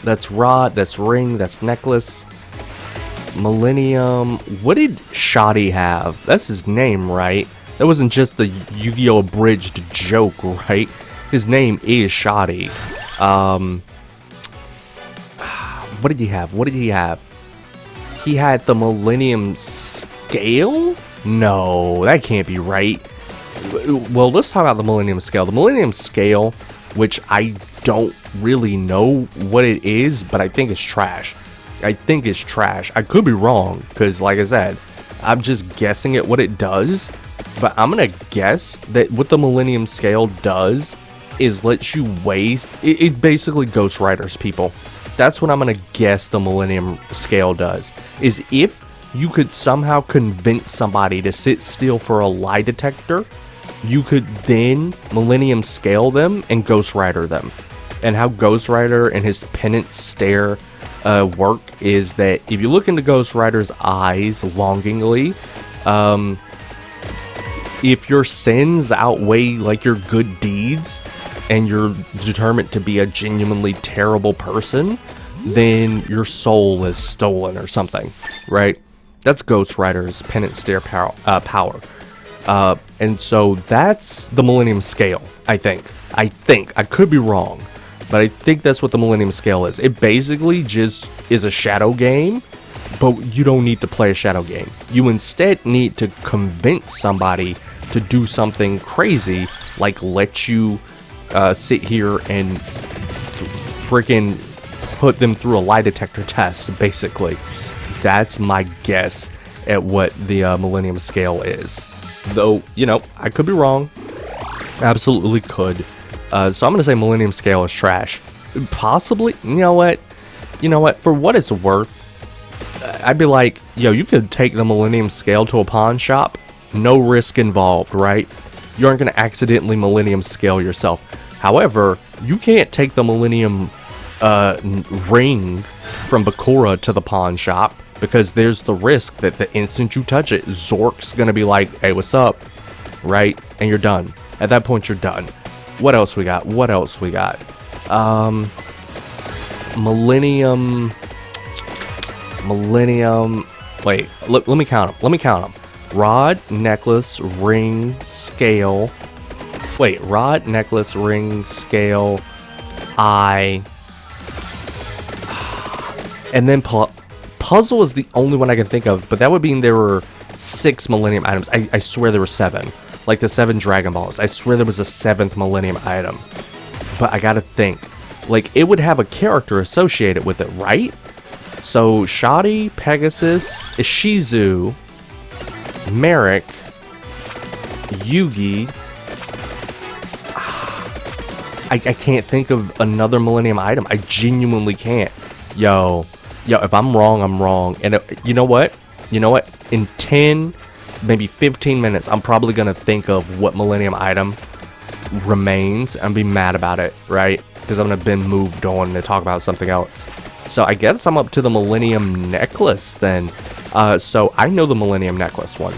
That's rod, that's ring, that's necklace. Millennium. What did Shoddy have? That's his name, right? That wasn't just the Yu-Gi-Oh! Abridged joke, right? His name is Shoddy. What did he have? What did he have? He had the Millennium Scale? No, that can't be right. Well, let's talk about the Millennium Scale. The Millennium Scale, which I don't really know what it is, but I think it's trash. I think it's trash. I could be wrong, because like I said, I'm just guessing at what it does. But I'm going to guess that what the Millennium Scale does is lets you weigh. It basically Ghost Riders people. That's what I'm gonna guess the Millennium Scale does. Is if you could somehow convince somebody to sit still for a lie detector, you could then Millennium Scale them and Ghost Rider them. And how Ghost Rider and his penance stare work is that if you look into Ghost Rider's eyes longingly, if your sins outweigh like your good deeds and you're determined to be a genuinely terrible person, then your soul is stolen or something, right? That's Ghost Rider's penance stare power. And so that's the Millennium Scale, I think. I could be wrong, but I think that's what the Millennium Scale is. It basically just is a shadow game, but you don't need to play a shadow game. You instead need to convince somebody to do something crazy, like let you sit here and freaking put them through a lie detector test, basically. That's my guess at what the Millennium Scale is. Though, you know, I could be wrong. Absolutely could. So I'm going to say Millennium Scale is trash. Possibly, you know what? For what it's worth, I'd be like, yo, you could take the Millennium Scale to a pawn shop. No risk involved, right? You aren't going to accidentally Millennium Scale yourself. However, you can't take the Millennium ring from Bakura to the pawn shop, because there's the risk that the instant you touch it, Zork's gonna be like, hey, what's up? Right? And you're done. At that point, you're done. What else we got? Millennium. Wait, let me count them. Rod, necklace, ring, scale. Wait, rod, necklace, ring, scale, eye. And then puzzle is the only one I can think of, but that would mean there were 6 Millennium Items. I swear there were 7. Like the 7 Dragon Balls. I swear there was a 7th Millennium Item. But I gotta think. Like, it would have a character associated with it, right? So, Shadi, Pegasus, Ishizu, Merrick, Yugi. I can't think of another Millennium Item. I genuinely can't. Yo, if I'm wrong, I'm wrong. And you know what? In 10, maybe 15 minutes, I'm probably going to think of what Millennium Item remains and be mad about it, right? Because I'm going to been moved on to talk about something else. So I guess I'm up to the Millennium Necklace then. So I know the Millennium Necklace one.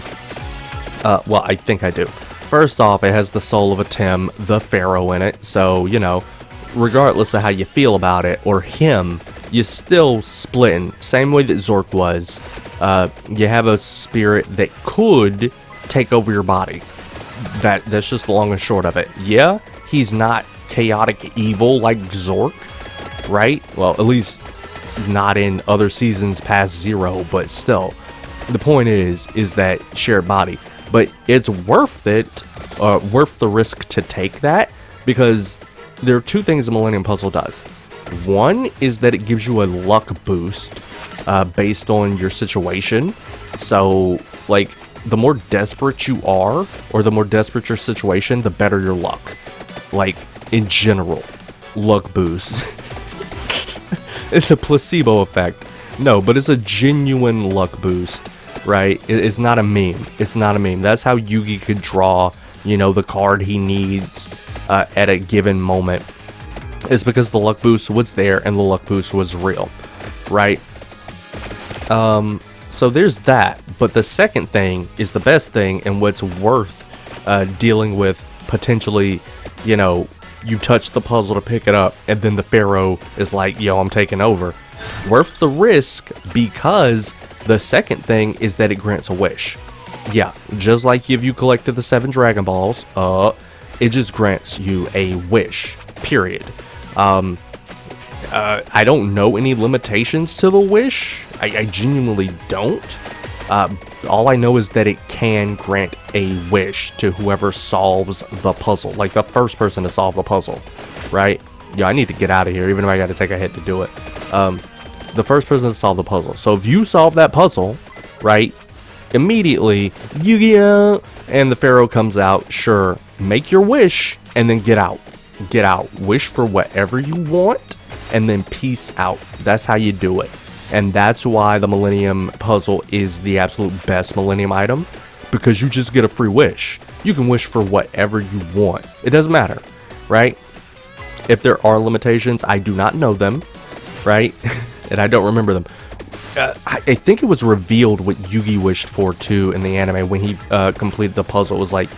Well, I think I do. First off, it has the soul of a Tim, the Pharaoh, in it. So, you know, regardless of how you feel about it, or him, you're still splitting. Same way that Zork was. You have a spirit that could take over your body. That's just the long and short of it. Yeah, he's not chaotic evil like Zork, right? Well, at least not in other seasons past 0, but still. The point is that shared body. But it's worth it, worth the risk to take that, because there are 2 things the Millennium Puzzle does. One is that it gives you a luck boost based on your situation. So, like, the more desperate you are, or the more desperate your situation, the better your luck. Like, in general, luck boost. It's a placebo effect. No, but it's a genuine luck boost, right? It's not a meme. It's not a meme. That's how Yugi could draw, you know, the card he needs at a given moment. It's because the luck boost was there and the luck boost was real, right? So there's that. But the second thing is the best thing, and what's worth dealing with potentially, you know, you touch the puzzle to pick it up, and then the Pharaoh is like, yo, I'm taking over. Worth the risk, because the second thing is that it grants a wish. Yeah, just like if you collected the 7 Dragon Balls, it just grants you a wish, period. I don't know any limitations to the wish. I genuinely don't. All I know is that it can grant a wish to whoever solves the puzzle. Like the first person to solve the puzzle, right? Yeah, I need to get out of here, even if I got to take a hit to do it. The first person to solve the puzzle. So if you solve that puzzle, right, immediately, Yu-Gi-Oh! And the Pharaoh comes out. Sure, make your wish and then get out. get out. Wish for whatever you want, and then peace out. That's how you do it. And that's why the Millennium puzzle is the absolute best Millennium item, because you just get a free wish. You can wish for whatever you want. It doesn't matter, right? If there are limitations, I do not know them, right? And I don't remember them. I think it was revealed what Yugi wished for too in the anime when he completed the puzzle. It was like,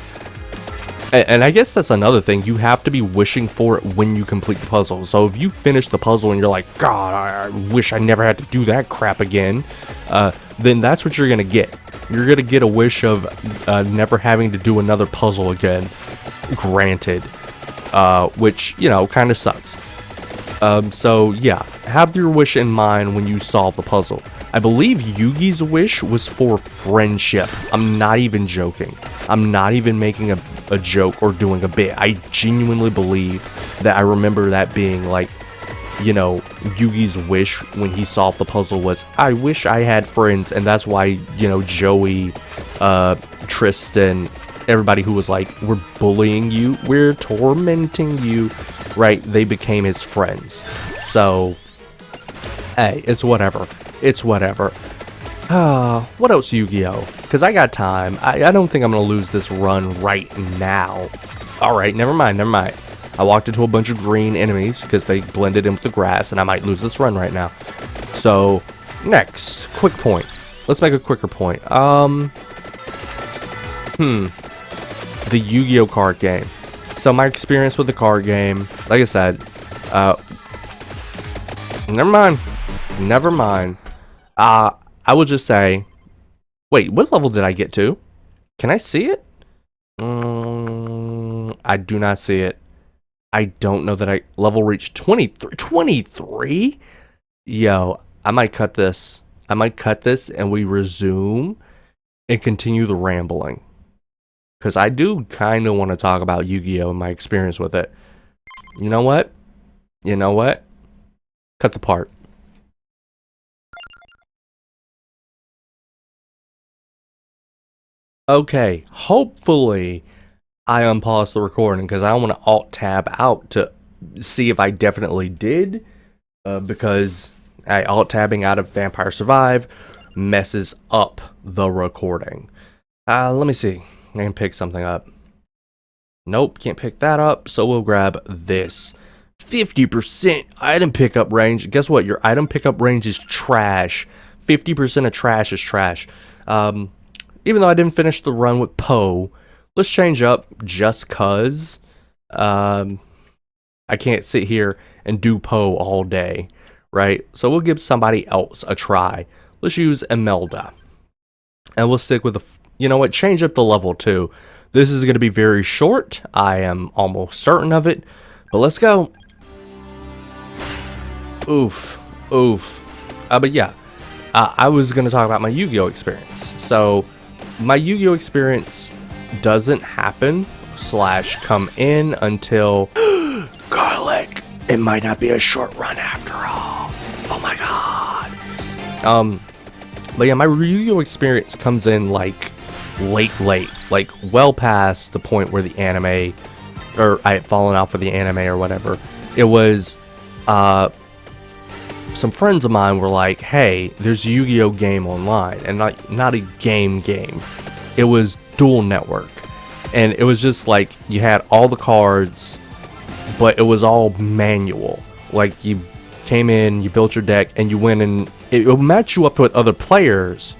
and I guess that's another thing. You have to be wishing for it when you complete the puzzle. So if you finish the puzzle and you're like, God, I wish I never had to do that crap again, then that's what you're going to get. You're going to get a wish of never having to do another puzzle again. Granted. Which, you know, kind of sucks. So yeah, have your wish in mind when you solve the puzzle. I believe Yugi's wish was for friendship. I'm not even joking. I'm not even making a joke or doing a bit. I genuinely believe that I remember that being like, you know, Yugi's wish when he solved the puzzle was, I wish I had friends. And that's why, you know, Joey, Tristan, everybody who was like, we're bullying you, we're tormenting you, right? They became his friends. So, hey, it's whatever. It's whatever. What else, Yu-Gi-Oh? Because I got time. I don't think I'm going to lose this run right now. Alright, never mind. I walked into a bunch of green enemies because they blended in with the grass, and I might lose this run right now. So, next, quick point. Let's make a quicker point. The Yu-Gi-Oh card game. So my experience with the card game, like I said, never mind. I will just say, wait, what level did I get to? Can I see it? I do not see it. I don't know that I level reached 23. 23? Yo, I might cut this. And we resume and continue the rambling. Because I do kind of want to talk about Yu-Gi-Oh! And my experience with it. You know what? Cut the part. Okay, hopefully I unpause the recording because I want to alt-tab out to see if I definitely did. Because alt-tabbing out of Vampire Survive messes up the recording. Let me see. I can pick something up. Nope, can't pick that up, so we'll grab this. 50% item pickup range. Guess what? Your item pickup range is trash. 50% of trash is trash. Even though I didn't finish the run with Poe, let's change up just cuz. I can't sit here and do Poe all day, right? So we'll give somebody else a try. Let's use Imelda. And we'll stick with the... You know what? Change up the level too. This is going to be very short. I am almost certain of it. But let's go. Oof. But yeah. I was going to talk about my Yu-Gi-Oh experience. So, my Yu-Gi-Oh experience doesn't happen / come in until... Garlic! It might not be a short run after all. Oh my god. But yeah, my Yu-Gi-Oh experience comes in like... late, like well past the point where the anime, or I had fallen out for the anime or whatever. It was, some friends of mine were like, hey, there's a Yu-Gi-Oh game online, and not a game. It was Dual Network, and it was just like, you had all the cards, but it was all manual. Like, you came in, you built your deck, and you went and it would match you up with other players,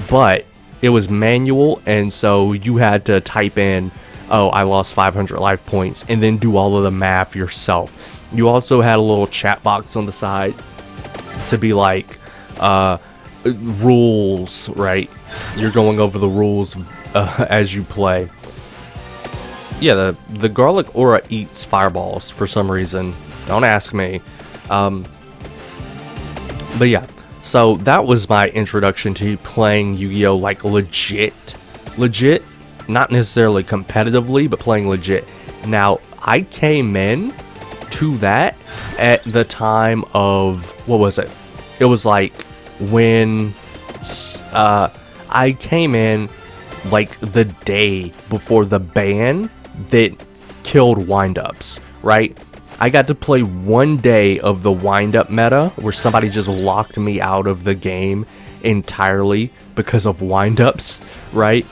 but it was manual, and so you had to type in, oh, I lost 500 life points, and then do all of the math yourself. You also had a little chat box on the side to be like, rules, right? You're going over the rules as you play. Yeah, the garlic aura eats fireballs for some reason. Don't ask me. But yeah. So that was my introduction to playing Yu-Gi-Oh! Like legit, not necessarily competitively, but playing legit. Now, I came in to that at the time of, what was it? It was like when I came in like the day before the ban that killed windups, right? I got to play 1 day of the wind-up meta where somebody just locked me out of the game entirely because of wind-ups, right?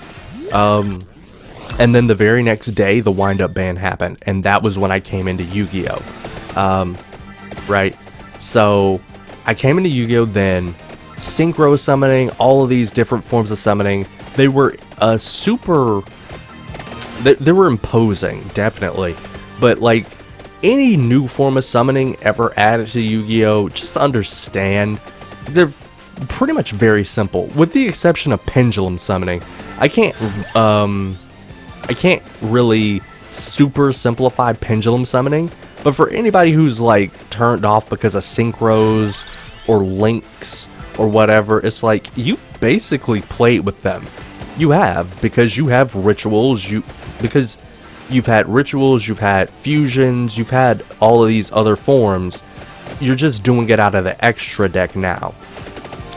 And then the very next day, the wind-up ban happened, and that was when I came into Yu-Gi-Oh! Right? So, I came into Yu-Gi-Oh! Then, synchro summoning, all of these different forms of summoning, they were they were imposing, definitely. But, like, any new form of summoning ever added to Yu-Gi-Oh! Just understand, they're pretty much very simple, with the exception of pendulum summoning. I can't really super simplify pendulum summoning, but for anybody who's like turned off because of synchros or links or whatever, it's like you basically played with them. You have, because you have rituals, because you've had rituals, you've had fusions, you've had all of these other forms. You're just doing it out of the extra deck now.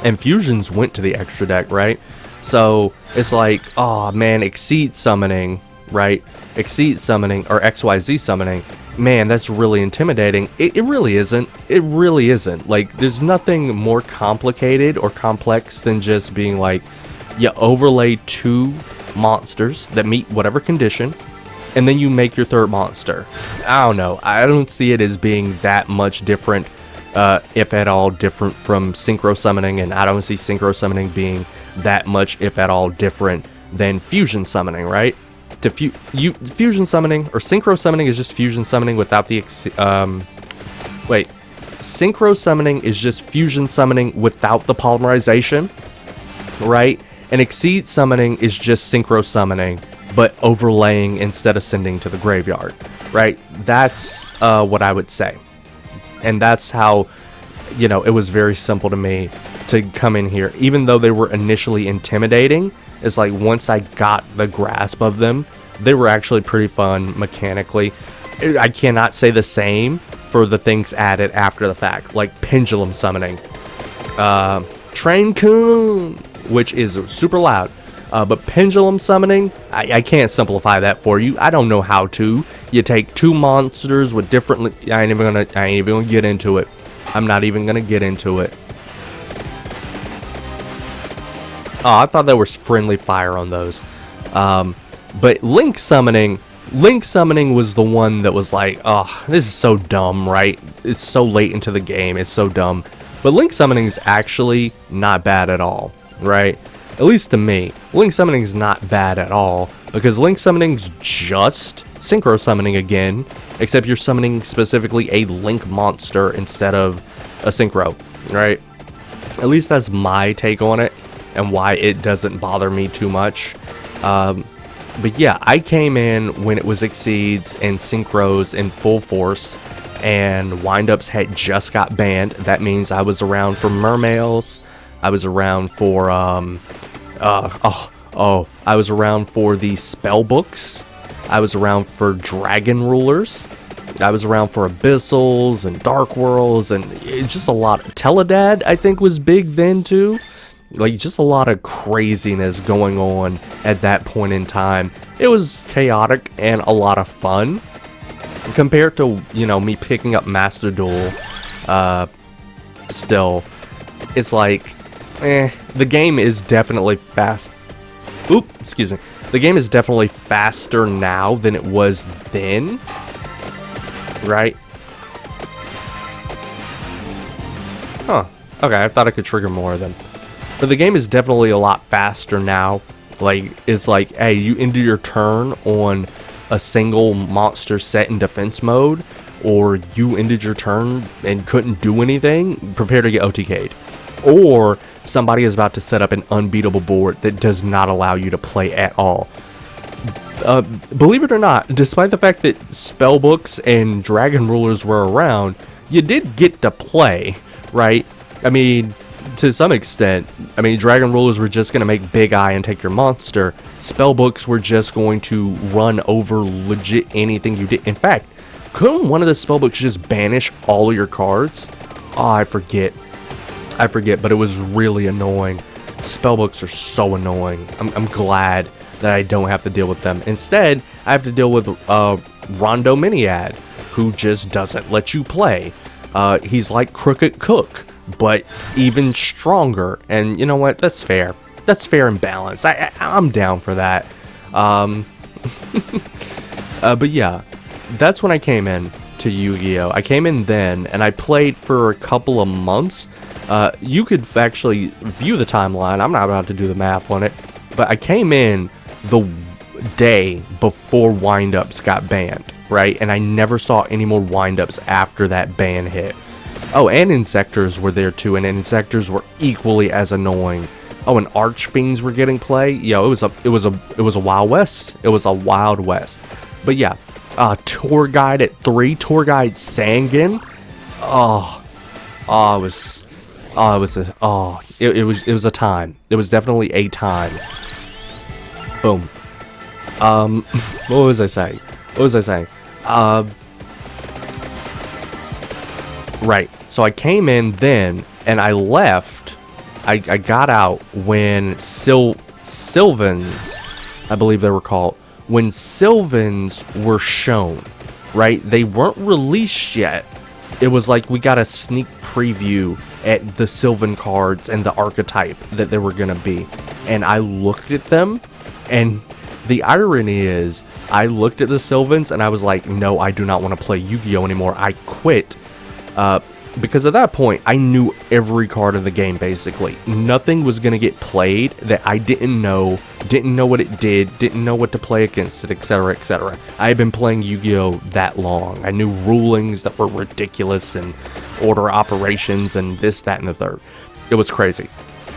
And fusions went to the extra deck, right? So it's like, oh man, Exceed summoning, right? Exceed summoning or XYZ summoning, man, that's really intimidating. It really isn't. It really isn't. Like, there's nothing more complicated or complex than just being like, you overlay 2 monsters that meet whatever condition, and then you make your 3rd monster. I don't know. I don't see it as being that much different, if at all different from synchro summoning, and I don't see synchro summoning being that much, if at all, different than fusion summoning, right? Fusion summoning or synchro summoning is just fusion summoning without the synchro summoning is just fusion summoning without the polymerization, right? And Exceed summoning is just synchro summoning but overlaying instead of sending to the graveyard, right? That's what I would say. And that's how, you know, it was very simple to me to come in here. Even though they were initially intimidating, it's like once I got the grasp of them, they were actually pretty fun mechanically. I cannot say the same for the things added after the fact, like pendulum summoning. Train Kun, which is super loud. But pendulum summoning, I can't simplify that for you. I don't know how to. You take 2 monsters with different... I ain't even gonna get into it. I'm not even gonna get into it. Oh, I thought there was friendly fire on those. But Link summoning was the one that was like, oh, this is so dumb, right? It's so late into the game. It's so dumb. But Link summoning is actually not bad at all, right? At least to me. Link summoning is not bad at all, because Link summoning is just synchro summoning again, except you're summoning specifically a Link monster instead of a synchro, right? At least that's my take on it, and why it doesn't bother me too much. But yeah, I came in when it was Exceeds and synchros in full force, and windups had just got banned. That means I was around for mermails. I was around for I was around for the spell books. I was around for dragon rulers. I was around for abyssals and dark worlds, and just a lot. Teledad, I think, was big then too. Like, just a lot of craziness going on at that point in time. It was chaotic and a lot of fun compared to, you know, me picking up Master Duel. Still, it's like, the game is definitely fast. Excuse me. The game is definitely faster now than it was then, right? Huh. Okay, I thought I could trigger more of them. But the game is definitely a lot faster now. Like, it's like, hey, you ended your turn on a single monster set in defense mode, or you ended your turn and couldn't do anything, prepare to get OTK'd. Or somebody is about to set up an unbeatable board that does not allow you to play at all. Believe it or not, despite the fact that spellbooks and dragon rulers were around, you did get to play, right? I mean, to some extent. I mean, dragon rulers were just going to make Big Eye and take your monster. Spellbooks were just going to run over legit anything you did. In fact, couldn't one of the spellbooks just banish all of your cards? Oh, I forget, but it was really annoying. Spellbooks are so annoying. I'm glad that I don't have to deal with them. Instead, I have to deal with Rondo Miniad, who just doesn't let you play. He's like Crooked Cook, but even stronger. And you know what? That's fair. That's fair and balanced. I'm down for that. But yeah, that's when I came in to Yu-Gi-Oh! I came in then, and I played for a couple of months. You could actually view the timeline. I'm not about to do the math on it, but I came in the day before windups got banned, right? And I never saw any more windups after that ban hit. Oh, and Insectors were there too, and Insectors were equally as annoying. Oh, and Archfiends were getting play. Yo, it was a Wild West. It was a Wild West. But yeah, Tour Guide at 3, Tour Guide Sangan. It was a time. It was definitely a time. Boom. What was I saying? Right. So I came in then, and I left. I got out when Sylvans, I believe they were called, when Sylvans were shown, right? They weren't released yet. It was like we got a sneak preview at the Sylvan cards and the archetype that they were going to be. And I looked at them, and the irony is, I looked at the Sylvans and I was like, no, I do not want to play Yu-Gi-Oh! Anymore. I quit. Because at that point, I knew every card in the game, basically. Nothing was going to get played that I didn't know what it did, didn't know what to play against it, etc., etc. I had been playing Yu-Gi-Oh! That long. I knew rulings that were ridiculous and order operations and this, that, and the third. It was crazy.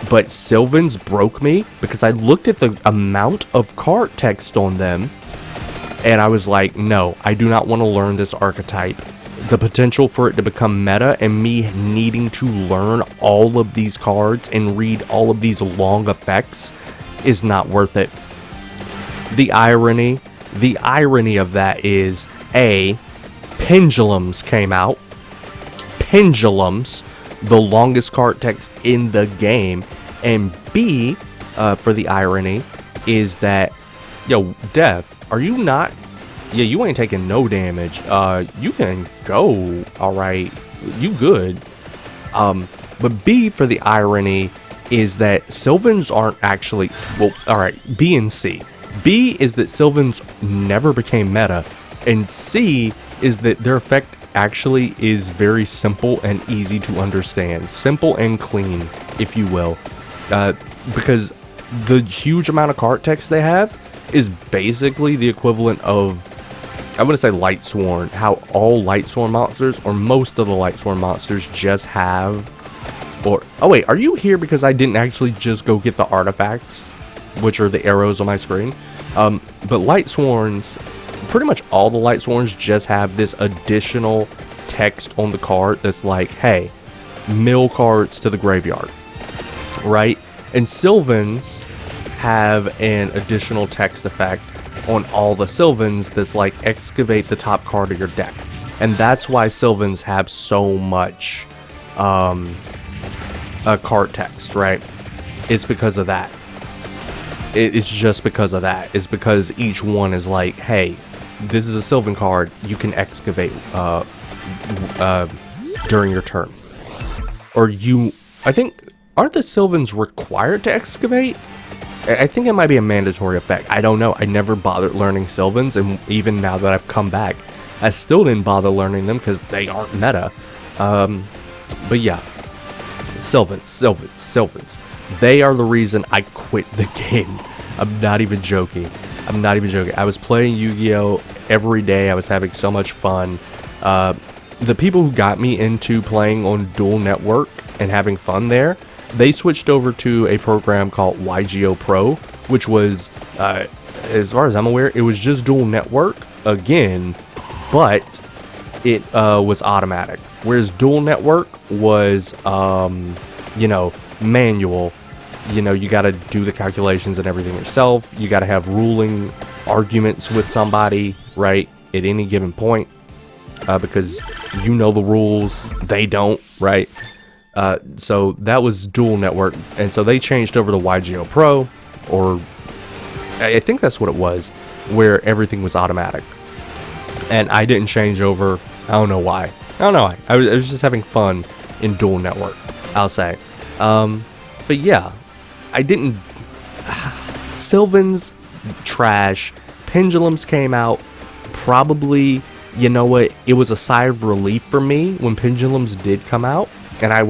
But Sylvans broke me because I looked at the amount of card text on them and I was like, no, I do not want to learn this archetype. The potential for it to become meta and me needing to learn all of these cards and read all of these long effects is not worth it. The irony of that is, A, Pendulums came out. Pendulums, the longest card text in the game. And B, for the irony, is that, yo, Death, are you not... Yeah, you ain't taking no damage. You can go, alright. You good. But B, for the irony, is that Sylvans aren't actually... Well, alright, B and C. B is that Sylvans never became meta. And C is that their effect actually is very simple and easy to understand. Simple and clean, if you will. Because the huge amount of card text they have is basically the equivalent of... I want to say Lightsworn, how all Lightsworn monsters, or most of the Lightsworn monsters, just have... Or, oh wait, are you here because I didn't actually just go get the artifacts, which are the arrows on my screen? But Lightsworns, pretty much all the Lightsworns just have this additional text on the card that's like, hey, mill cards to the graveyard, right? And Sylvans have an additional text effect on all the Sylvans that's like, excavate the top card of your deck. And that's why Sylvans have so much card text, right? It's because of that. It's just because of that. It's because each one is like, hey, this is a Sylvan card, you can excavate during your turn. Or you, I think, aren't the Sylvans required to excavate? I think it might be a mandatory effect. I don't know. I never bothered learning Sylvans, and even now that I've come back, I still didn't bother learning them because they aren't meta. But yeah, Sylvans. They are the reason I quit the game. I'm not even joking. I was playing Yu-Gi-Oh! Every day. I was having so much fun. The people who got me into playing on Dual Network and having fun there, they switched over to a program called YGO Pro, which was, as far as I'm aware, it was just Dual Network again, but it was automatic. Whereas Dual Network was, manual. You got to do the calculations and everything yourself. You got to have ruling arguments with somebody, right, at any given point, because you know the rules, they don't, right? So that was Dual Network, and so they changed over to YGO Pro, or I think that's what it was, where everything was automatic. and I didn't change over. I don't know why. I don't know why. I was just having fun in Dual Network, I'll say. But yeah, I didn't. Sylvan's trash. Pendulums came out. Probably, you know what? It was a sigh of relief for me when Pendulums did come out, and I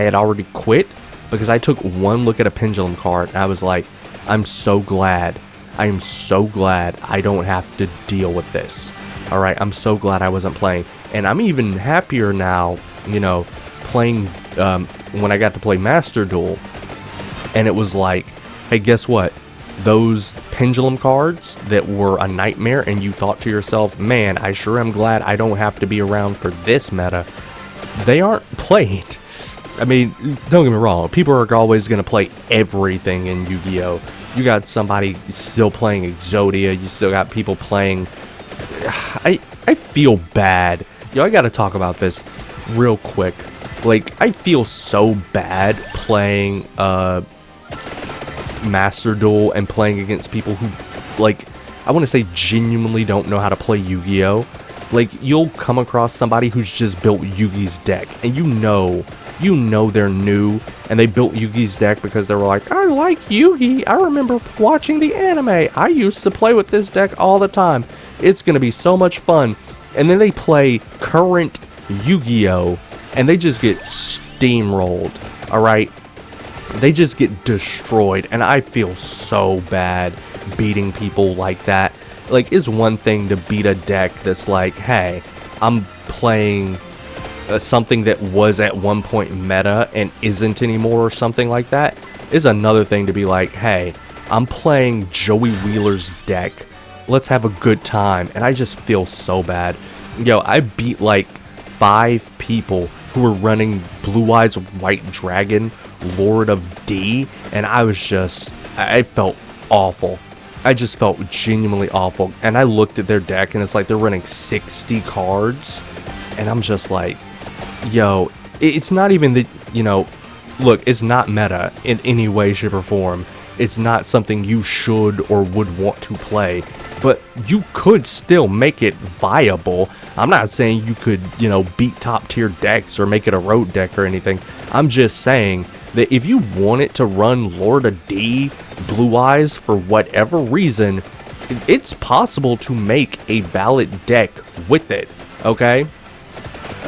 had already quit because I took one look at a Pendulum card and I was like, I'm so glad. I am so glad I don't have to deal with this. All right, I'm so glad I wasn't playing, and I'm even happier now. You know, playing when I got to play Master Duel, and it was like, hey, guess what? Those Pendulum cards that were a nightmare, and you thought to yourself, man, I sure am glad I don't have to be around for this meta. They aren't played. I mean, don't get me wrong, people are always going to play everything in Yu-Gi-Oh! You got somebody still playing Exodia, you still got people playing... I feel bad. Yo, I gotta talk about this real quick. Like, I feel so bad playing, Master Duel and playing against people who, like, I want to say genuinely don't know how to play Yu-Gi-Oh! Like, you'll come across somebody who's just built Yugi's deck, and you know they're new, and they built Yugi's deck because they were like, I like Yugi, I remember watching the anime, I used to play with this deck all the time, it's gonna be so much fun. And then they play current Yu-Gi-Oh! And they just get steamrolled, alright? They just get destroyed, and I feel so bad beating people like that. Like, it's one thing to beat a deck that's like, hey, I'm playing something that was at one point meta and isn't anymore or something like that. It's another thing to be like, hey, I'm playing Joey Wheeler's deck. Let's have a good time. And I just feel so bad. Yo, I beat like 5 people who were running Blue Eyes White Dragon, Lord of D, and I felt awful. I just felt genuinely awful. And I looked at their deck and it's like they're running 60 cards. And I'm just like, yo, it's not even that, you know, look, it's not meta in any way, shape, or form. It's not something you should or would want to play. But you could still make it viable. I'm not saying you could, you know, beat top tier decks or make it a road deck or anything. I'm just saying that if you wanted to run Lord of D, Blue Eyes for whatever reason, it's possible to make a valid deck with it, okay?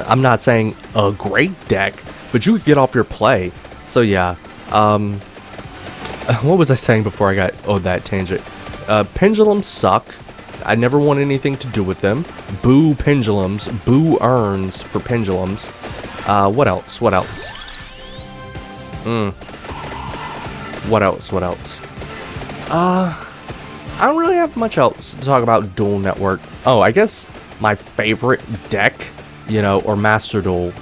I'm not saying a great deck, but you could get off your play. So yeah, what was I saying before I got that tangent? Pendulums suck. I never want anything to do with them. Boo pendulums. Boo urns for pendulums. What else? What else? What else? I don't really have much else to talk about Duel Network. Oh, I guess my favorite deck, you know, or Master Duel.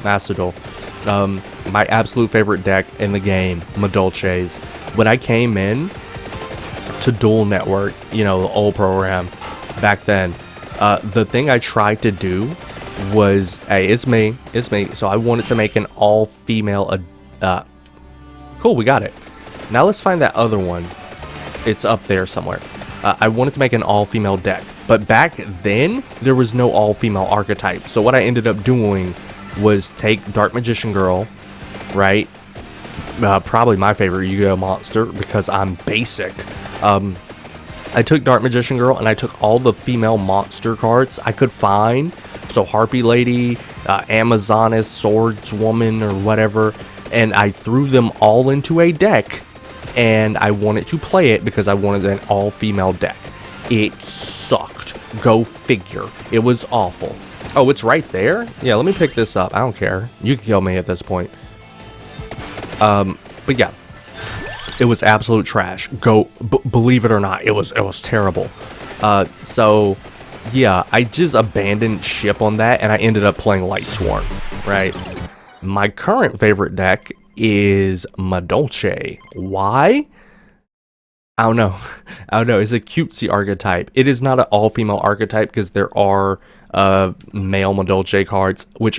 My absolute favorite deck in the game, Madolche's. When I came in to Duel Network, you know, the old program back then, the thing I tried to do was, hey, it's me, so I wanted to make an all-female, cool, we got it. Now let's find that other one. It's up there somewhere. I wanted to make an all-female deck, but back then, there was no all-female archetype, so what I ended up doing was take Dark Magician Girl, right? Probably my favorite Yu-Gi-Oh! Monster, because I'm basic. I took Dark Magician Girl, and I took all the female monster cards I could find. So Harpy Lady, Amazoness, Swordswoman, or whatever. And I threw them all into a deck. And I wanted to play it because I wanted an all-female deck. It sucked. Go figure. It was awful. Oh, it's right there? Yeah, let me pick this up. I don't care. You can kill me at this point. But yeah. It was absolute trash. Believe it or not, it was terrible. So yeah, I just abandoned ship on that, and I ended up playing Light Swarm, right? My current favorite deck is Madolche. Why? I don't know. It's a cutesy archetype. It is not an all-female archetype because there are male Madolche cards, which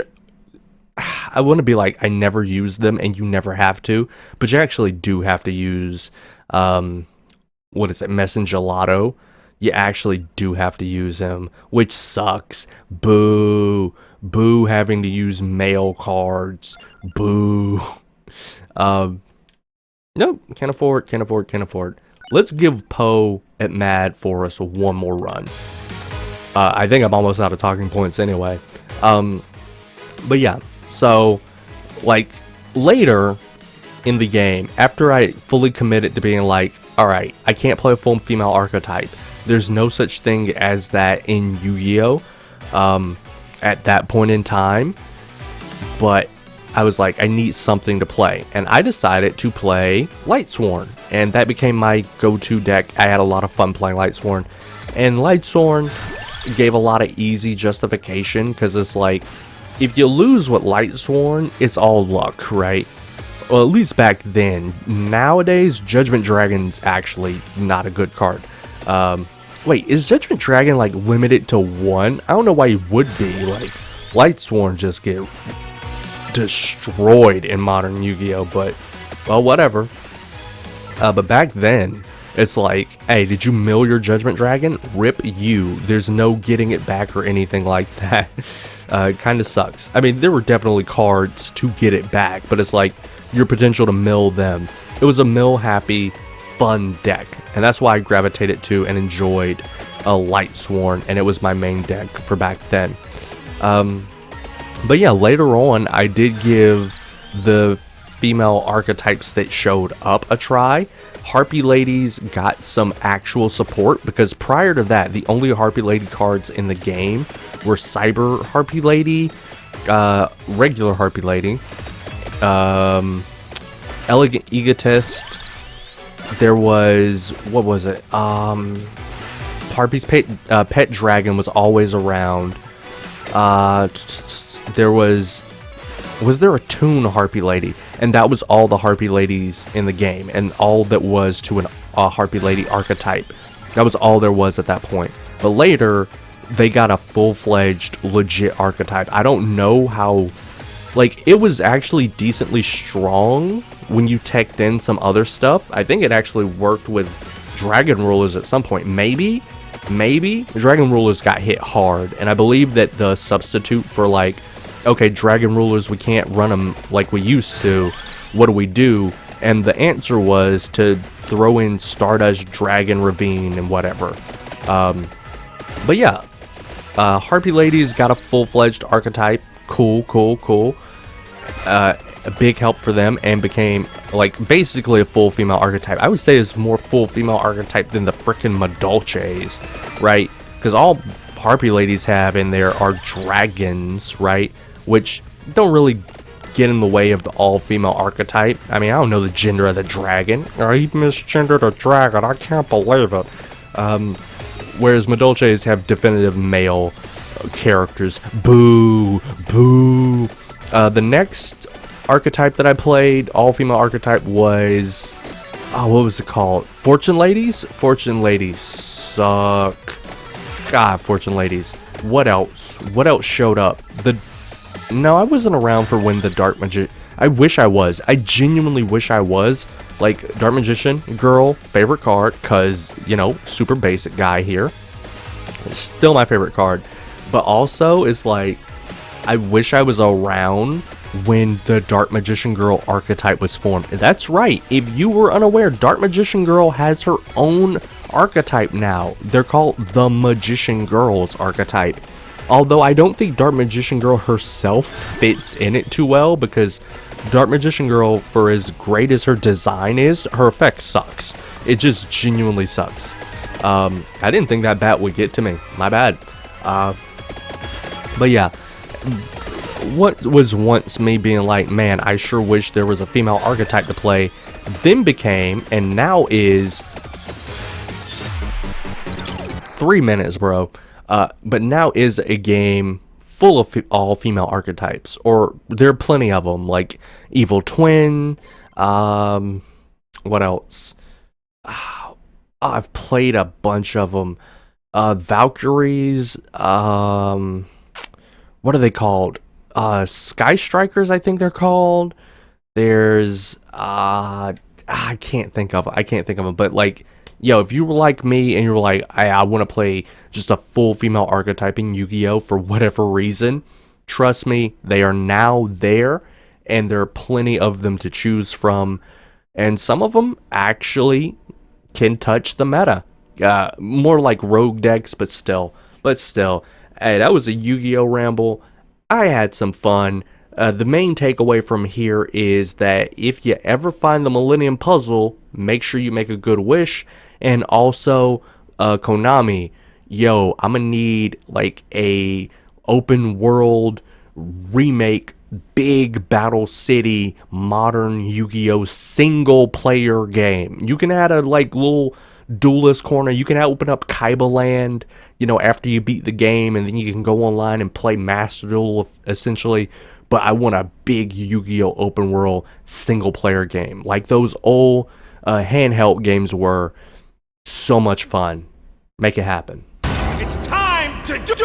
I want to be like, I never use them, and you never have to, but you actually do have to use, what is it, Messengelato you actually do have to use him, which sucks. Boo. Boo having to use male cards. Boo. Nope, can't afford, can't afford, can't afford. Let's give Poe at Mad Forest one more run. I think I'm almost out of talking points anyway. But yeah, so, like, later in the game, after I fully committed to being like, alright, I can't play a full female archetype. There's no such thing as that in Yu-Gi-Oh! At that point in time. But I was like, I need something to play. And I decided to play Lightsworn. And that became my go-to deck. I had a lot of fun playing Lightsworn. And Lightsworn gave a lot of easy justification, because it's like, if you lose with Lightsworn, it's all luck, right? Well, at least back then. Nowadays, Judgment Dragon's actually not a good card. Wait, is Judgment Dragon, like, limited to 1? I don't know why he would be. Like, Lightsworn just get destroyed in modern Yu-Gi-Oh! But, well, whatever. But back then, it's like, hey, did you mill your Judgment Dragon? Rip you. There's no getting it back or anything like that. It kind of sucks. I mean, there were definitely cards to get it back, but it's like your potential to mill them. It was a mill-happy, fun deck, and that's why I gravitated to and enjoyed Lightsworn, and it was my main deck for back then. But yeah, later on, I did give the female archetypes that showed up a try. Harpy Ladies got some actual support, because prior to that, the only Harpy Lady cards in the game were Cyber Harpy Lady, regular Harpy Lady, Elegant Egotist. There was, what was it? Harpy's Pet Dragon was always around. There was there a Toon Harpy Lady? And that was all the Harpy Ladies in the game, and all that was to a Harpy Lady archetype. That was all there was at that point. But later, they got a full-fledged, legit archetype. I don't know how... Like, it was actually decently strong when you teched in some other stuff. I think it actually worked with Dragon Rulers at some point. Maybe? Dragon Rulers got hit hard, and I believe that the substitute for, like, okay, Dragon Rulers, we can't run them like we used to, what do? And the answer was to throw in Stardust, Dragon Ravine, and whatever. But yeah, Harpy Ladies got a full-fledged archetype. Cool. A big help for them, and became, like, basically a full female archetype. I would say it's more full female archetype than the frickin' Madolches, right? Because all Harpy Ladies have in there are dragons, right? Which don't really get in the way of the all-female archetype. I mean, I don't know the gender of the dragon. Or he misgendered a dragon. I can't believe it. Whereas Madolches have definitive male characters. Boo. The next archetype that I played, all-female archetype, was... oh, what was it called? Fortune Ladies? Fortune Ladies suck. God, Fortune Ladies. What else? What else showed up? No, I wasn't around for when the Dark Magician... I wish I was. I genuinely wish I was. Like, Dark Magician Girl, favorite card, because, you know, super basic guy here. It's still my favorite card. But also, it's like, I wish I was around when the Dark Magician Girl archetype was formed. That's right. If you were unaware, Dark Magician Girl has her own archetype now. They're called the Magician Girls archetype. Although I don't think Dark Magician Girl herself fits in it too well, because Dark Magician Girl, for as great as her design is, her effect sucks. It just genuinely sucks. I didn't think that bat would get to me. My bad. But yeah, what was once me being like, man, I sure wish there was a female archetype to play, then became, and now is... 3 minutes, bro. But now is a game full of all female archetypes, or there are plenty of them, like Evil Twin. What else? I've played a bunch of them. Valkyries. What are they called? Sky Strikers, I think they're called. There's I can't think of them, but like, Yo, if you were like me and you were like, I want to play just a full female archetype in Yu-Gi-Oh for whatever reason, trust me, they are now there, and there are plenty of them to choose from, and some of them actually can touch the meta. More like rogue decks, but still. Hey, that was a Yu-Gi-Oh ramble. I had some fun. The main takeaway from here is that if you ever find the Millennium Puzzle, make sure you make a good wish. And also, Konami, yo, I'm gonna need like a open world remake, big Battle City, modern Yu-Gi-Oh single player game. You can add a like little duelist corner. You can open up Kaiba Land, after you beat the game, and then you can go online and play Master Duel essentially. But I want a big Yu-Gi-Oh open world single player game like those old handheld games were. So much fun. Make it happen. It's time to do